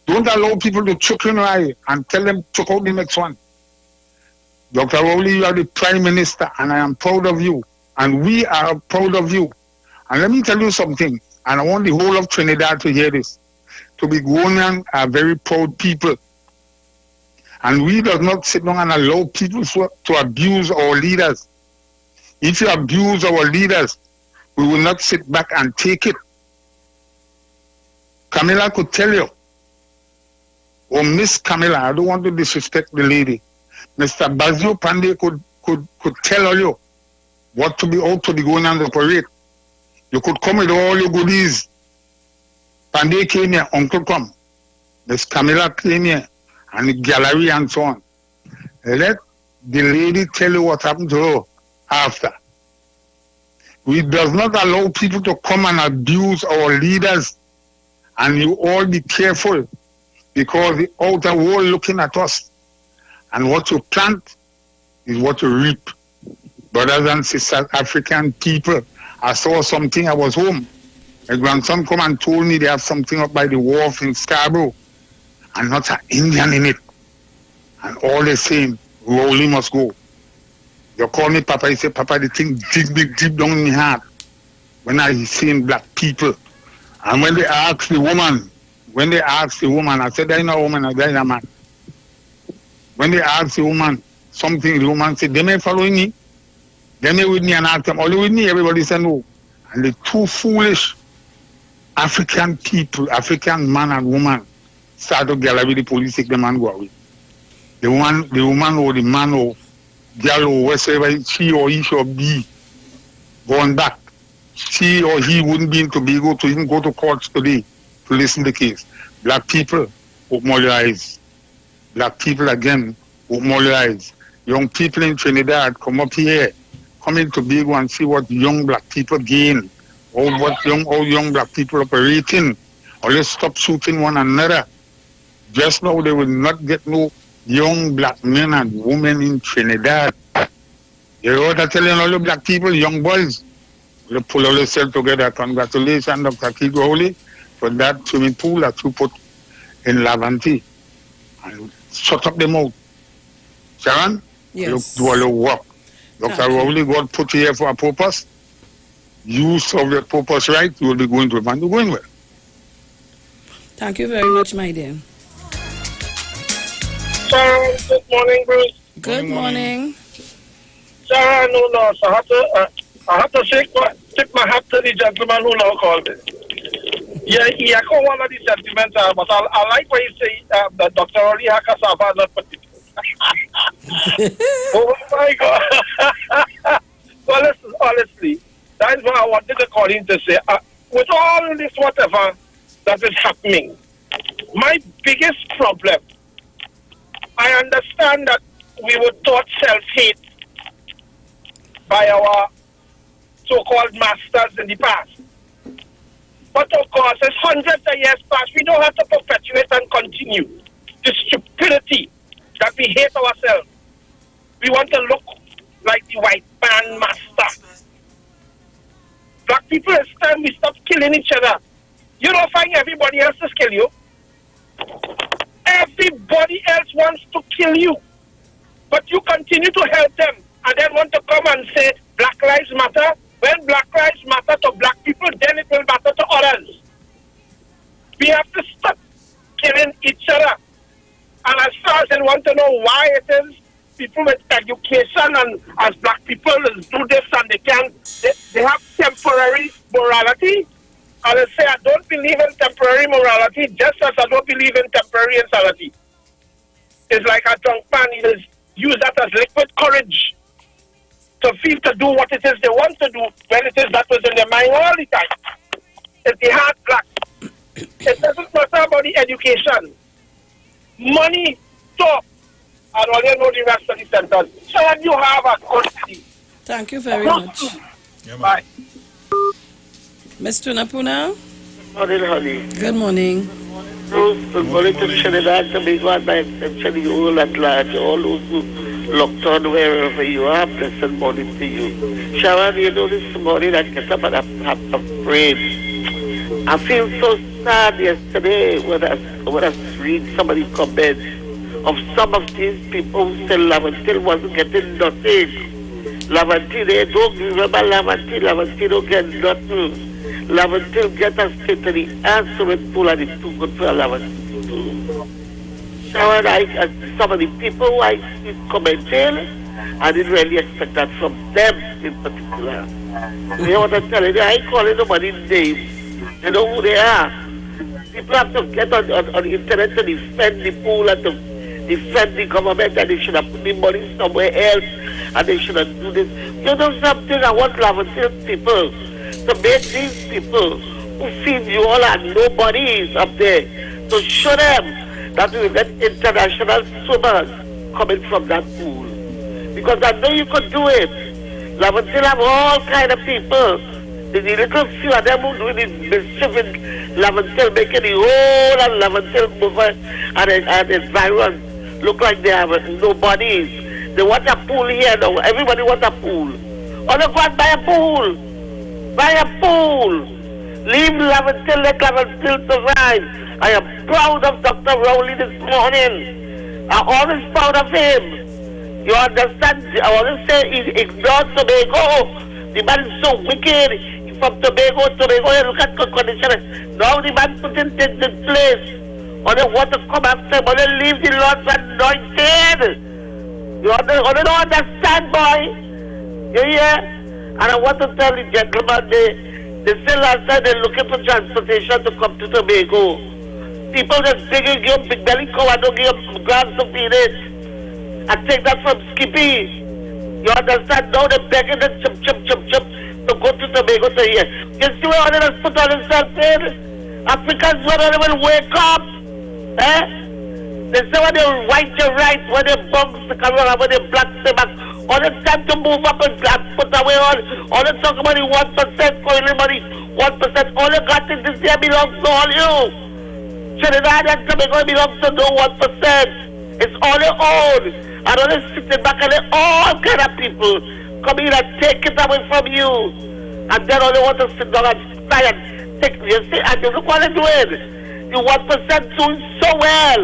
Don't allow people to choke you in the eye and tell them choke out the next one. Dr. Rowley, you are the Prime Minister, and I am proud of you. And we are proud of you. And let me tell you something, and I want the whole of Trinidad to hear this. Tobagonians are very proud people. And we does not sit down and allow people to abuse our leaders. If you abuse our leaders, we will not sit back and take it. Camilla could tell you, or Miss Camilla, I don't want to disrespect the lady. Mr. Bazio Pandey could tell you what to be out to be going on the parade. You could come with all your goodies. Pandey came here, Uncle come. Miss Camilla came here, and the gallery and so on. Let the lady tell you what happened to her after. We does not allow people to come and abuse our leaders. And you all be careful, because the outer world looking at us. And what you plant is what you reap. Brothers and sisters, African people, I saw something, I was home. My grandson come and told me they have something up by the wharf in Scarborough, and not an Indian in it. And all the same, Rowley must go. You call me Papa, he said, Papa, the thing deep down in my heart when I seen black people. And when they asked the woman, I said, there is no woman, there is a man. When they asked the woman something, the woman said, they may follow me. They may with me and ask them, all with me, everybody said no. And the two foolish African people, African man and woman, start to gather with the police, take them and go away. The woman or the man or girl or whatever she or he should be going back. She or he wouldn't be in Tobago to even go to courts today to listen to the case. Black people, open your eyes. Black people again, open your eyes. Young people in Trinidad, come up here. Come in Tobago and see what young black people gain. Or what young black people operating. Or let's stop shooting one another. Just now they will not get no young black men and women in Trinidad. You know what I'm telling all the black people, young boys? You pull all yourself together. Congratulations, Dr. Keith Rowley, for that swimming pool that you put in Laventille. And shut up the mouth. Sharon? Yes. You do all your work. Dr. Rowley, God put you here for a purpose. You solve your purpose right, you will be going to and you're going well. Thank you very much, my dear. Sharon, good morning, Bruce. Good morning. Sharon, no loss. I have to tip my hat to the gentleman who now called me. Yeah, he echoed one of the sentiments, but I like what you say that Dr. Rowley had cassava not potato. Oh my God. Well, listen, honestly, that is what I wanted to call him to say. With all this whatever that is happening, my biggest problem, I understand that we were taught self-hate by our so-called masters in the past. But of course, as hundreds of years pass, we don't have to perpetuate and continue the stupidity that we hate ourselves. We want to look like the white man master. Black people, it's time we stop killing each other. You don't find everybody else to kill you. Everybody else wants to kill you. But you continue to help them and then want to come and say Black Lives Matter. When Black Lives Matter to black people, then it will matter to others. We have to stop killing each other. And as far as I want to know why it is, people with education and as black people do this and they have temporary morality. insanity, just as I don't believe in temporary insanity. It's like a drunk man, use that as liquid courage to feel to do what it is they want to do when it is that was in their mind all the time. If they had black, it doesn't matter about the education. Money, talk, and all you know the rest of the sentence. So when you have a good day. Thank you very much. Bye. Mr. Napuna? Morning, honey. Good morning. Good morning to Trinidad, Tobago, and by extension, you all at large, all those who locked on wherever you are, blessed morning to you. Sharon, you know, this morning I get up and I'm afraid. I feel so sad yesterday when I read some of the comments of some of these people who said Laventille wasn't getting nothing. Laventille, they don't remember Laventille. Laventille don't get nothing. Laventille get us straight to the answer with pool and it's too good for Laventille to do. Sharon, some of the people who I see commenting, I didn't really expect that from them in particular. You know what I'm telling you? I ain't calling nobody names. They know who they are. People have to get on the internet to defend the pool and to defend the government, and they should have put the money somewhere else and they should have do this. You know something? I want Laventille people to make these people who feed you all and nobodies up there to show them that we will get international swimmers coming from that pool. Because I know you could do it. Laventille have all kind of people. The little few of them who do the mischief in Laventille, making the whole of Laventille movement and environment look like they have nobodies. They want a pool here now. Everybody wants a pool. Oh, they go and buy a pool. Buy a pool. Leave Laventille, let Laventille survive. I am proud of Dr. Rowley this morning. I'm always proud of him. You understand? I want to say he ignored Tobago. The man is so wicked. From Tobago, you look at the condition. Now the man put in place. Or they want to come after him. Or they leave the Lord's anointed. You don't understand, boy. You hear? And I want to tell the gentleman, they say last time they're looking for transportation to come to Tobago. People just give up big belly cow and don't give up grass to feed it. I take that from Skippy. You understand? Now they're begging the chip to go to Tobago to here. You see where they just put on themselves in? Africans, when they will wake up, they say when they white your right, when they box the camera, when they black stay back, all the time to move up and put away all the talk about the 1% for everybody, 1%, all you got in this year belongs to all you. Trinidad and Tobago belongs to no 1%. It's all your own. And all they sitting back and they all kind of people come in and take it away from you. And then all they want to sit down and try and take, you see, and you look what they're doing. The 1% doing so well.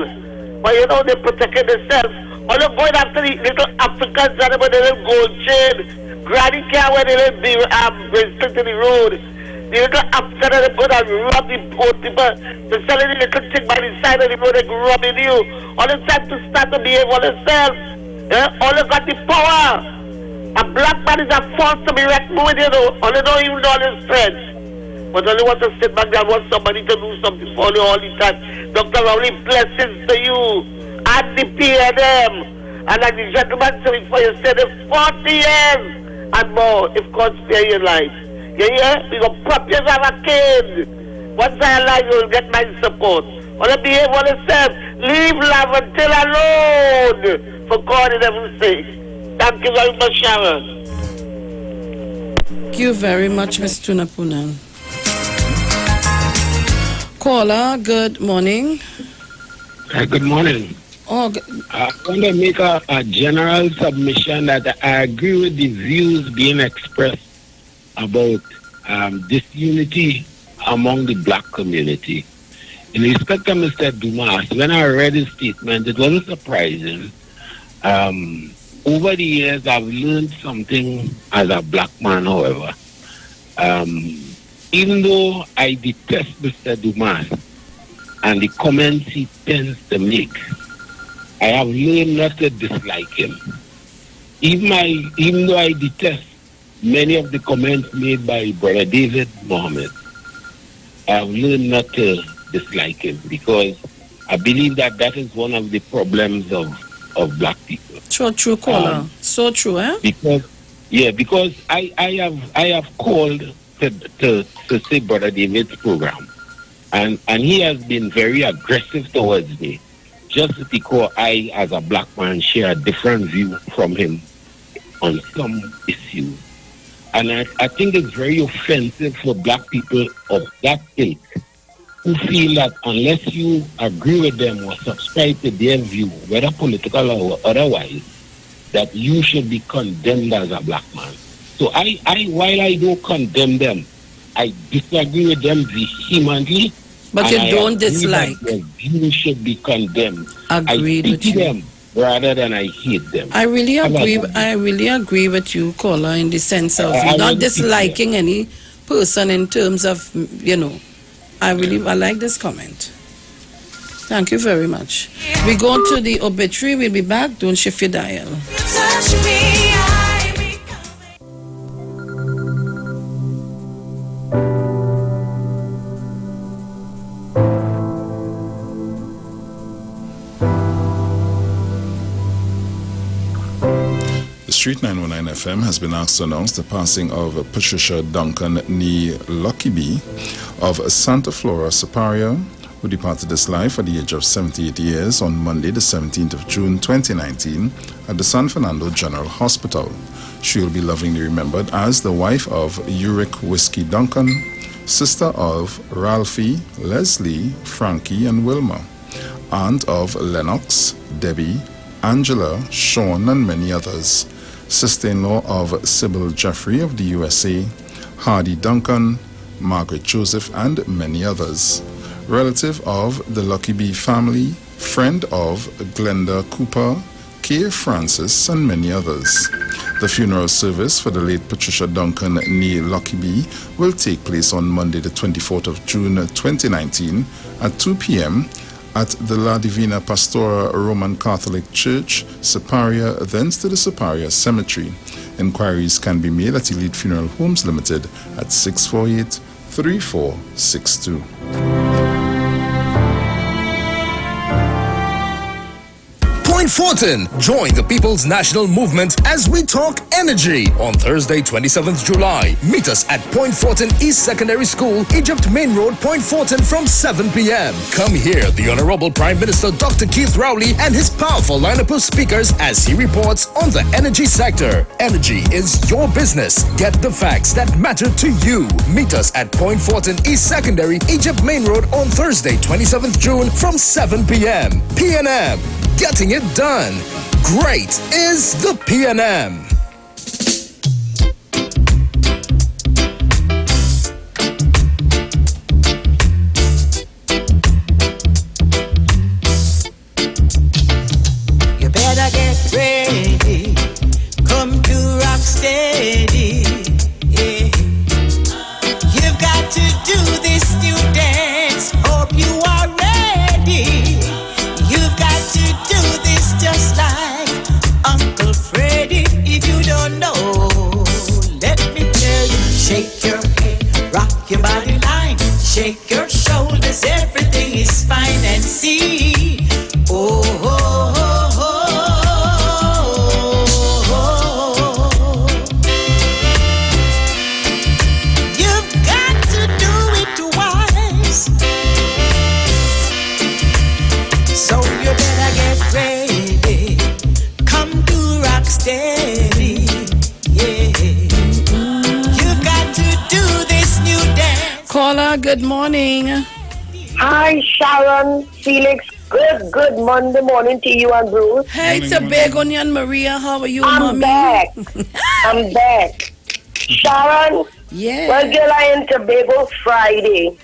But you know, they're protecting themselves. All they're going after the little Africans and with the little gold chain. Granny car where they live, bracelet in the road. The little Africans that they put and rob the poor people. They're selling the little thing by the side of the road, they're robbing you. All the time to start to behave on themselves. All they got the power. A black man is a force to be reckoned with, you know. All they don't even know his strength. But only want to sit back there and want somebody to do something for you all the time. Dr. Rowley, blessings to you and the PNM. And like the gentleman said before, you said 40 years and more if God spare your life. You hear? We go prop you as a kid. Once I alive, you will get my support. Only behave on yourself. Leave Laventille alone. For God in heaven's sake. Thank you very much, Sharon. Thank you very much, Mr. Napunan. Caller, good morning. Good morning. I want to make a general submission that I agree with the views being expressed about disunity among the black community. In respect to Mr. Dumas, when I read his statement, it wasn't surprising. Over the years, I've learned something as a black man, however. Even though I detest Mr. Dumas and the comments he tends to make, I have learned not to dislike him. Even though I detest many of the comments made by Brother David Mohammed, I have learned not to dislike him, because I believe that is one of the problems of black people. True, caller. So true, eh? Because I have called to see Brother David's program, and he has been very aggressive towards me, just because I, as a black man, share a different view from him on some issues. And I think it's very offensive for black people of that state who feel that unless you agree with them or subscribe to their view, whether political or otherwise, that you should be condemned as a black man. So while I don't condemn them, I disagree with them vehemently. But you don't dislike. Their view should be condemned. Agreed I with pity you. them rather than I hate them. I really agree with you, caller, in the sense of not disliking any person in terms of, I like this comment. Thank you very much. We go to the obituary. We'll be back. Don't shift your dial. Touch me, I The Street 919 FM has been asked to announce the passing of Patricia Duncan Nee Lockerbie of Santa Flora, Superior, who departed this life at the age of 78 years on Monday, the 17th of June 2019 at the San Fernando General Hospital. She will be lovingly remembered as the wife of Uric Whiskey Duncan, sister of Ralphie, Leslie, Frankie, and Wilma, aunt of Lennox, Debbie, Angela, Sean, and many others, sister-in-law of Sybil Jeffrey of the USA, Hardy Duncan, Margaret Joseph, and many others, relative of the Lockerbie family, friend of Glenda Cooper, Kay Francis, and many others. The funeral service for the late Patricia Duncan Nee Lockerbie will take place on Monday, the 24th of June 2019 at 2 p.m. at the La Divina Pastora Roman Catholic Church, Superior, thence to the Superior Cemetery. Inquiries can be made at Elite Funeral Homes Limited at 648-3462. Point Fortin, join the People's National Movement as we talk energy on Thursday, 27th July. Meet us at Point Fortin East Secondary School, Egypt Main Road, Point Fortin from 7 p.m. Come hear the Honorable Prime Minister Dr. Keith Rowley and his powerful lineup of speakers as he reports on the energy sector. Energy is your business. Get the facts that matter to you. Meet us at Point Fortin East Secondary, Egypt Main Road on Thursday, 27th June from 7 p.m. PNM. Getting it done. Great is the PNM. You better get ready. Come to rock steady. Yeah. You've got to do this new dance. Hope you are ready. You've got to do this just like Uncle Freddie. If you don't know, let me tell you. Shake your head, rock your body line, shake your shoulders, everything is fine and see. Oh, oh, oh, oh, oh. You've got to do it wise. So you better get ready. Come to rock steady. Yeah. You've got to do this new dance. Caller, good morning. Hi, Sharon, Felix. Good Monday morning to you and Bruce. Hey, Tobago and Maria. How are you, I'm mommy? back. I'm back. Sharon. Yeah. Well, girl, I in Tobago Friday.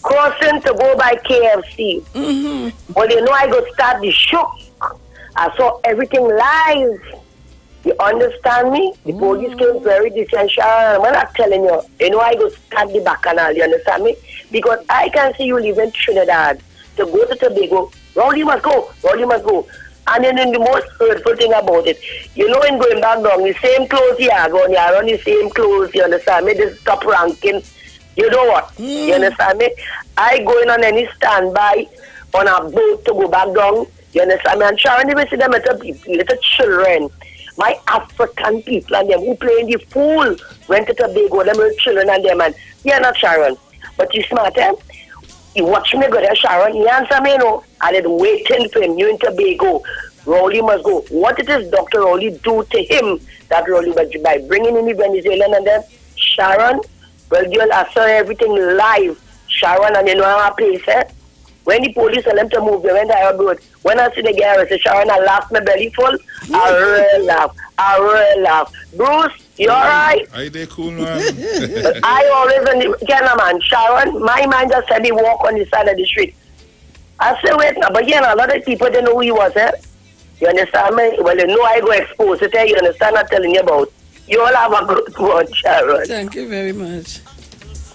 Crossing to go by KFC. Well, you know I go start the show. I saw everything live. You understand me? The police came very decent, Sharon. I'm not telling you. You know I go start the bacchanal. You understand me? Because I can see you live in Trinidad. To go to Tobago, Rowley must go. Rowley must go. And then the most hurtful thing about it, you know, in going back down, the same clothes you are going, you are on the same clothes, you understand me? This top ranking You know what? You understand me? I going on any standby on a boat to go back down. You understand me? And Sharon, you see them little children. My African people and them who playing the fool went to Tobago, them little children and them, and you're not Sharon. But you smart, eh? You watch me go there, Sharon. He answer me, no. And then waiting for him. You in Tobago. Rowley must go. What it is Dr. Rowley do to him that Rowley by bringing in the Venezuelan and then Sharon, well, you'll answer everything live. Sharon, and you know how I place, eh? When the police tell them to move, they went to road. When I see the guy, I say, Sharon, I laugh my belly full. I real laugh. Bruce, you alright? Are they cool, man? I always on the man. Sharon, my man just said he walk on the side of the street. I say, wait now, but a lot of people don't know who he was, eh? You understand me? Well, you know I go expose it, eh? You understand what I'm telling you about? You all have a good one, Sharon. Thank you very much.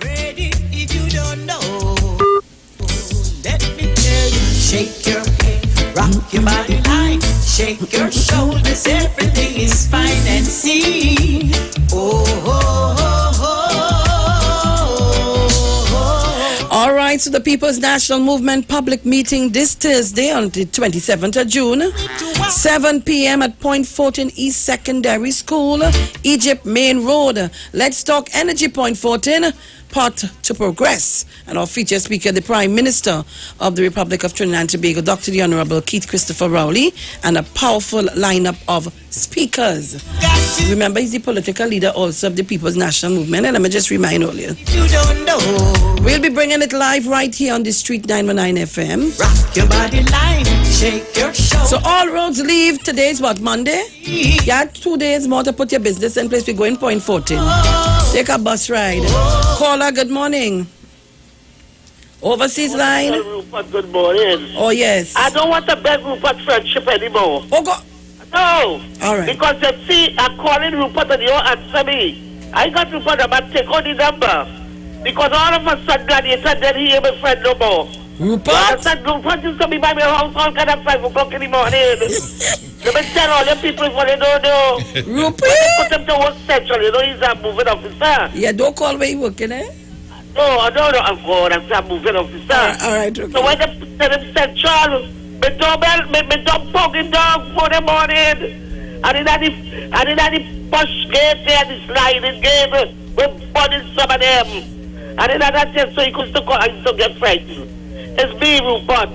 Ready if you don't know. Let me tell you, shake your head, rock your body line, shake your shoulders, everything is fine and see. Oh, oh, oh, oh, oh. All right, so the People's National Movement public meeting this Thursday on the 27th of June, 7 p.m. at Point Fortin East Secondary School, Egypt Main Road. Let's talk energy, Point Fortin. Part to progress. And our featured speaker, the Prime Minister of the Republic of Trinidad and Tobago, Dr. the Honorable Keith Christopher Rowley, and a powerful lineup of speakers. Remember, he's the political leader also of the People's National Movement, and let me just remind all you. You don't know. We'll be bringing it live right here on the Street 919 FM. Rock your body line, shake your shoulders. So all roads leave. Today's what, Monday? You got 2 days more to put your business in place. We're going Point Fortin. Take a bus ride. Caller, good morning. Overseas line. Rupert, good morning. Oh, yes. I don't want to beg Rupert friendship anymore. Oh, God. No. All right. Because you see, I'm calling Rupert and you don't answer me. I got Rupert about take on the number. Because all of a sudden, Gladiator didn't hear my friend no more. Rupert? I said, Rupert is coming by my house all kind of 5 o'clock in the morning. Let me tell all the people what they don't know. Rupert? Put them to work central, you know, he's a moving officer. Yeah, don't call where you working, eh? No, I'm going. I'm a moving officer. All right, okay. So when they tell him central, my dog poking dog for the morning. I did the push gate there, the sliding gate. We're burning some of them. I did that so he could still call and still get frightened. It's me, Rupert.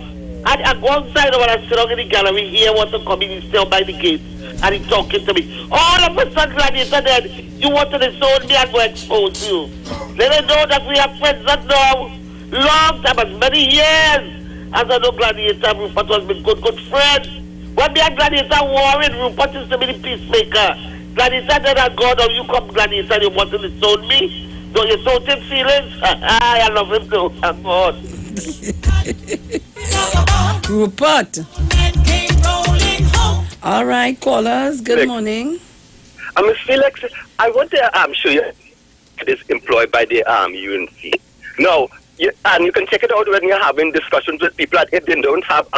I go outside when I sit down in the gallery here, want to come in, he's still by the gate, and he's talking to me. All of a sudden, Gladiator, then you want to disown me and go expose you. Let them know that we are friends that now, long time, as many years, as I know Gladiator, Rupert was my good friend. When me and Gladiator warring, Rupert is to be the peacemaker. Gladiator, then I go down, you come, Gladiator, you want to disown me? Don't you so his feelings? I love him too, thank God. Rupert. All right, callers. Good morning. Ms. Felix, I want to show you this employed by the UNC. Now, and you can check it out when you're having discussions with people that if they don't have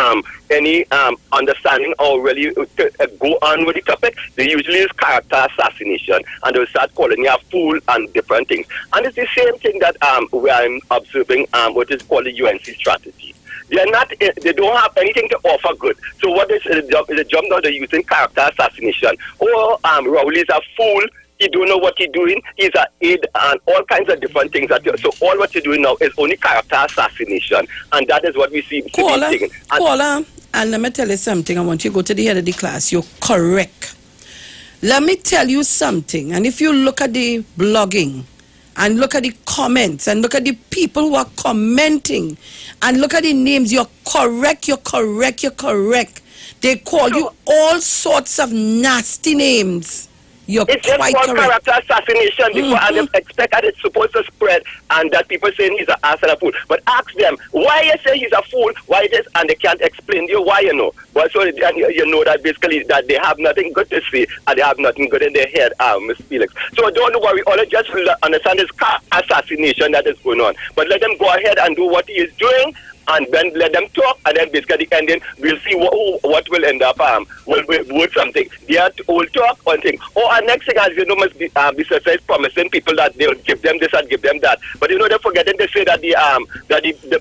any understanding or really go on with the topic, they usually use character assassination and they'll start calling you a fool and different things. And it's the same thing that we are observing what is called the UNC strategy. They don't have anything to offer good. So what is the job now? They're using character assassination. Oh, Rowley's a fool. He don't know what he's doing. He's an aide and all kinds of different things. So all what you're doing now is only character assassination. And that is what we see. Caller, and let me tell you something. I want you to go to the head of the class. You're correct. Let me tell you something. And if you look at the blogging, and look at the comments, and look at the people who are commenting, and look at the names, you're correct. They call you all sorts of nasty names. You're it's just quite called correct. character assassination before and they expect that it's supposed to spread and that people saying he's an ass and a fool. But ask them why you say he's a fool, why it is, and they can't explain to you why, you know. But so you know that basically that they have nothing good to say and they have nothing good in their head, Ms. Felix. So don't worry, all just understand this assassination that is going on. But let them go ahead and do what he is doing. and then let them talk, and then basically at the ending, we'll see what will end up with something. They will talk one thing. Our next thing, as you know, must be besides promising people that they'll give them this and give them that. But you know, they're forgetting to say that the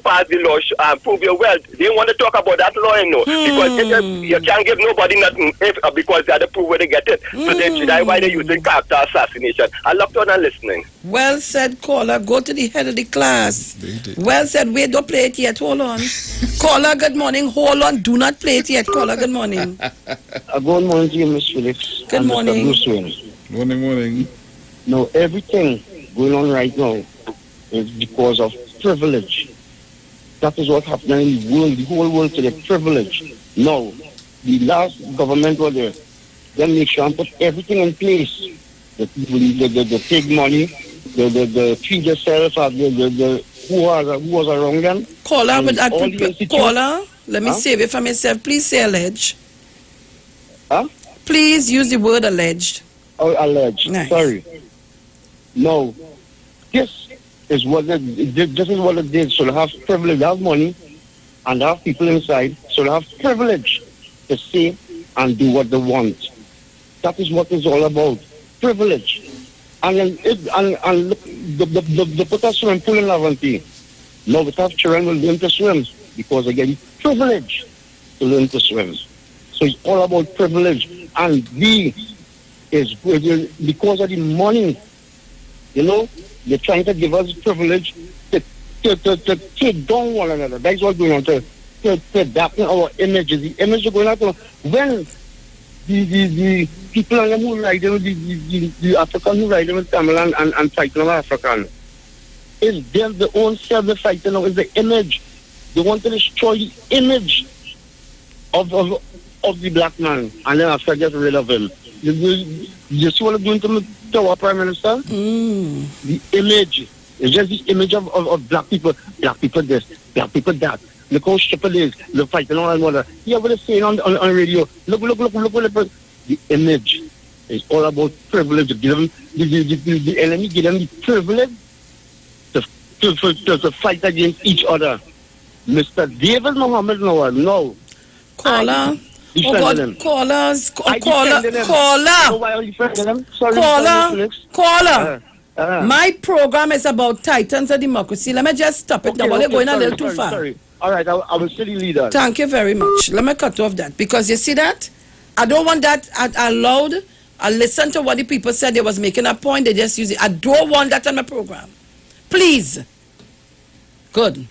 pass the law prove your wealth. They want to talk about that law, you know, because you can't give nobody nothing because they have to prove where they get it. So that's why they're using character assassination. I love to and listening. Well said, caller. Go to the head of the class. Well said. Wait, don't play it yet. Hold on. Caller, good morning. Hold on. Do not play it yet. Caller, good morning. Good morning to you, Miss Phillips. Good morning. Morning. No, everything going on right now is because of privilege. That is what's happening in the world, the whole world today. Privilege. No, the last government was there. They make sure and put everything in place. The pig money, the feed yourself, who was around them. Caller, let me save it for myself. Please say alleged. Huh? Please use the word alleged. Oh, alleged. Nice. Sorry. No. This is what it did. So they have privilege, they have money, and they have people inside. So they have privilege to say and do what they want. That is what it's all about. Privilege. And then the put a swimming pool in Laventille. Now we have children will learn to swim because they get privilege to learn to swim. So it's all about privilege. And because of the money, you know, they're trying to give us privilege to take down one another. That's what's going on, to darken our images. The image is going on when the people who ride them, the African who ride them in Tamil and fighting on African, is them the own self they're fighting now, is the image. They want to destroy the image of the black man, and then after get rid of him. You see what they're doing to our Prime Minister? The image. It's just the image of black people. Black people this, black people that. Look how stupid it is. They're fighting on one another. Yeah, what they're saying on radio. Look. The image is all about privilege. Give them, the enemy give them the privilege to fight against each other. Mr. David Mohammed Nawal, no. Caller. Oh God, callers, caller. Oh, why are you defending them? Sorry, caller. My program is about titans of democracy. Let me just stop it now. We're going a little too far. Sorry. All right, I will still lead on. Thank you very much. Let me cut off that because you see that? I don't want that allowed. I listened to what the people said. They was making a point. They just use it. I don't want that on my program. Please. Good.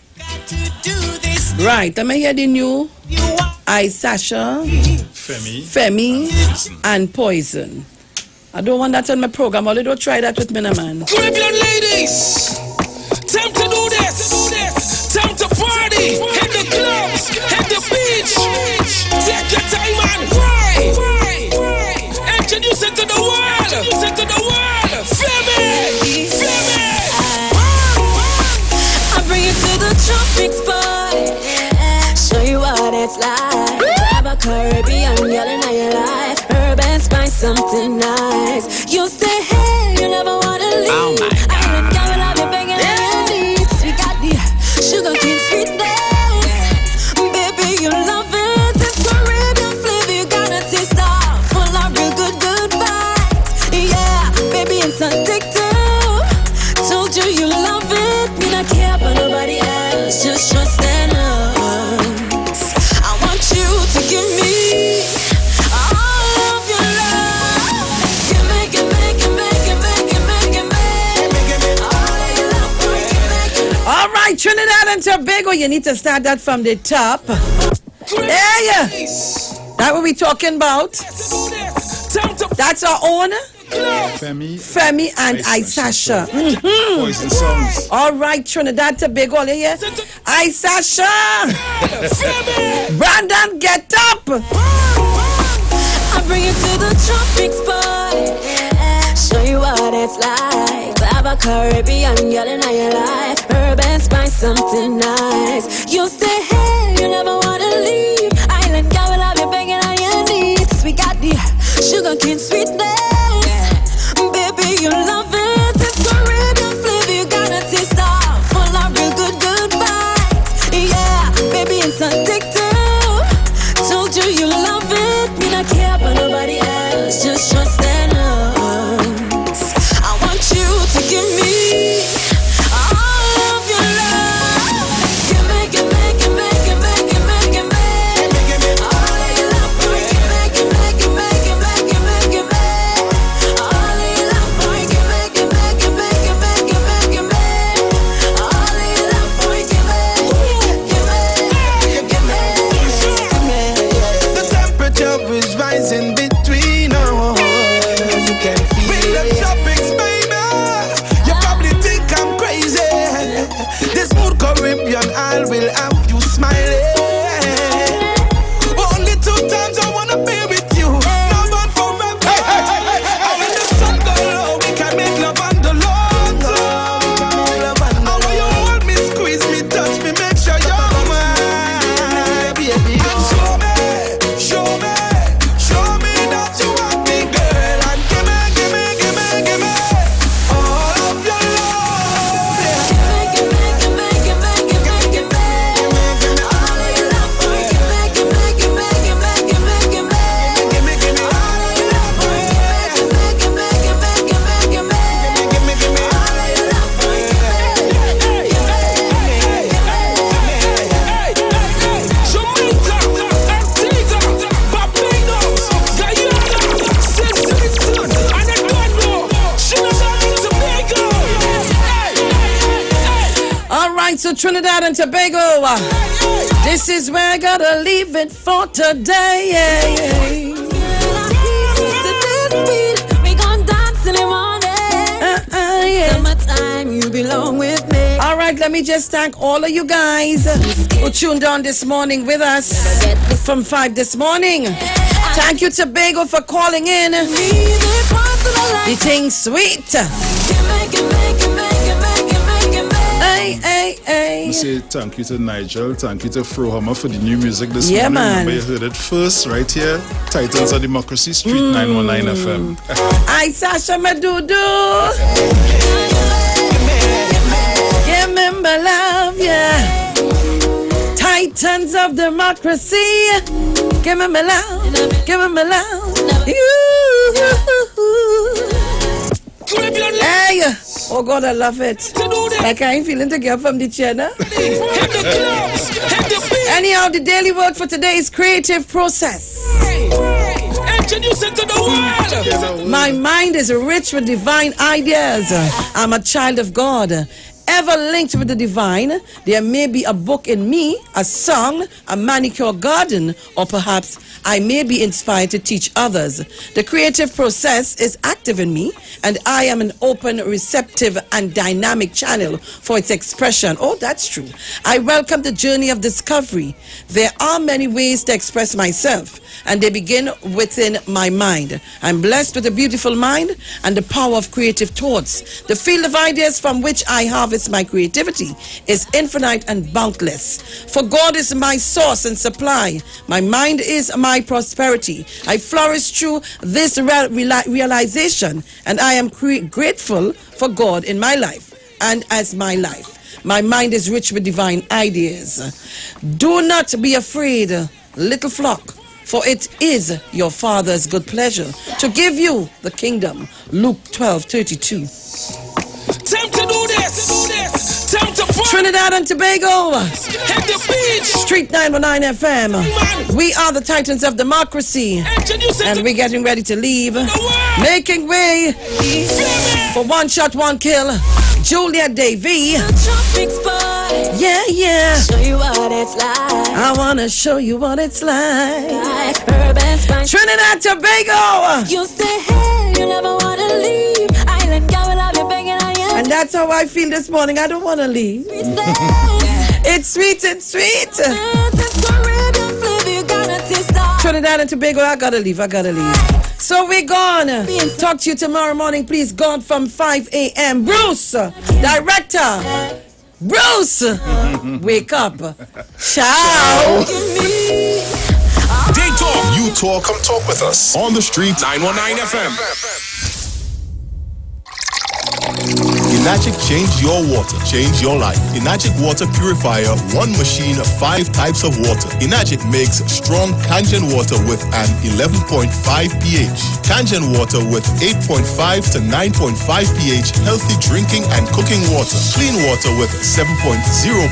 Right. Let me hear the new Sasha, Femi, and Poison. I don't want that on my program. Only don't try that with me, man. Caribbean ladies, time to do this. Time to party. Hit the clubs, hit the beach. Take your time and ride. Introduce it to the world. Femi. I bring you to the tropic spot. Show you what it's like. Have a Caribbean girl in your life. Urban spice, something nice. You say, hey, you never wanna leave. Oh my God. I don't care, I'll be begging on your knees. We got the sugar cane sweetness. Baby, you love it. This Caribbean flavor you gotta taste off. Full of real good vibes. Yeah, baby, it's addictive. Told you you love it. Me not care about nobody else. Just trust and us. I want you to give me all of your love. Give me. All of your love. All right, Trinidad and Tobago, you need to start that from the top. Yeah. That what we talking about? That's our own Femi and Sasha. Poison songs. All right, Trinidad Tobago, here. Sasha. Brandon, get up. I bring you to the tropic spot. Show you what it's like. Have a Caribbean girl in your life. Urban spice, something nice. You say, hey, you never wanna leave. Island girl will have you begging on your knees. We got the sugar cane sweetness. Baby, you love it. This Caribbean flavor you gotta taste off. Full of real good vibes. Yeah, right, so Trinidad and Tobago. This is where I gotta leave it for today. We gon' dance in the morning. Summertime, you belong with me. All right, let me just thank all of you guys who tuned on this morning with us from 5 this morning. Thank you, Tobago, for calling in. The thing sweet. I say thank you to Nigel, thank you to Frohammer for the new music this Yeah, morning. man. Remember you heard it first right here, Titans of Democracy, Street 919 FM. I Sasha Madudu. Give me my love, yeah. Titans of Democracy. Give me my love, give me my love. Hey, oh God, I love it. Like I ain't feeling to get up from the chair now. Anyhow, the daily word for today is creative process. My mind is rich with divine ideas. I'm a child of God. Ever linked with the divine, there may be a book in me, a song, a manicure garden, or perhaps I may be inspired to teach others. The creative process is active in me, and I am an open, receptive, and dynamic channel for its expression. Oh, that's true. I welcome the journey of discovery. There are many ways to express myself, and they begin within my mind. I'm blessed with a beautiful mind and the power of creative thoughts. The field of ideas from which I harvest my creativity is infinite and boundless. For God is my source and supply. My mind is my prosperity. I flourish through this realization, and I am grateful for God in my life and as my life. My mind is rich with divine ideas. Do not be afraid, little flock, for it is your Father's good pleasure to give you the kingdom. Luke 12:32. Time to do this. Time to put Trinidad and Tobago. hit the beach. Street 919 FM. We are the Titans of Democracy. And we're getting ready to leave. Making way for One Shot, One Kill. Julia Davy. Yeah, yeah. Show you what it's like. I want to show you what it's like. Urban Spice. Trinidad, Tobago. You say, hey, you never want to leave. Island girl will have you begging on you. And that's how I feel this morning. I don't want to leave. It's sweet and sweet. Trinidad and Tobago, I gotta leave. So we're gone. Talk to you tomorrow morning. Please, gone from 5 a.m. Bruce, director. Bruce, wake up. Ciao. Day Talk. You talk, come talk with us on the street. 919 FM. Enagic change your water, change your life. Enagic water purifier, one machine, 5 types of water. Enagic makes strong Kangen water with an 11.5 pH. Kangen water with 8.5 to 9.5 pH, healthy drinking and cooking water. Clean water with 7.0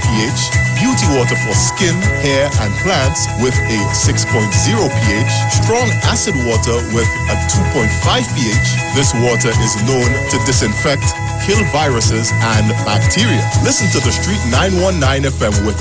pH. Beauty water for skin, hair, and plants with a 6.0 pH. Strong acid water with a 2.5 pH. This water is known to disinfect, kill viruses and bacteria. Listen to the Street 919 FM with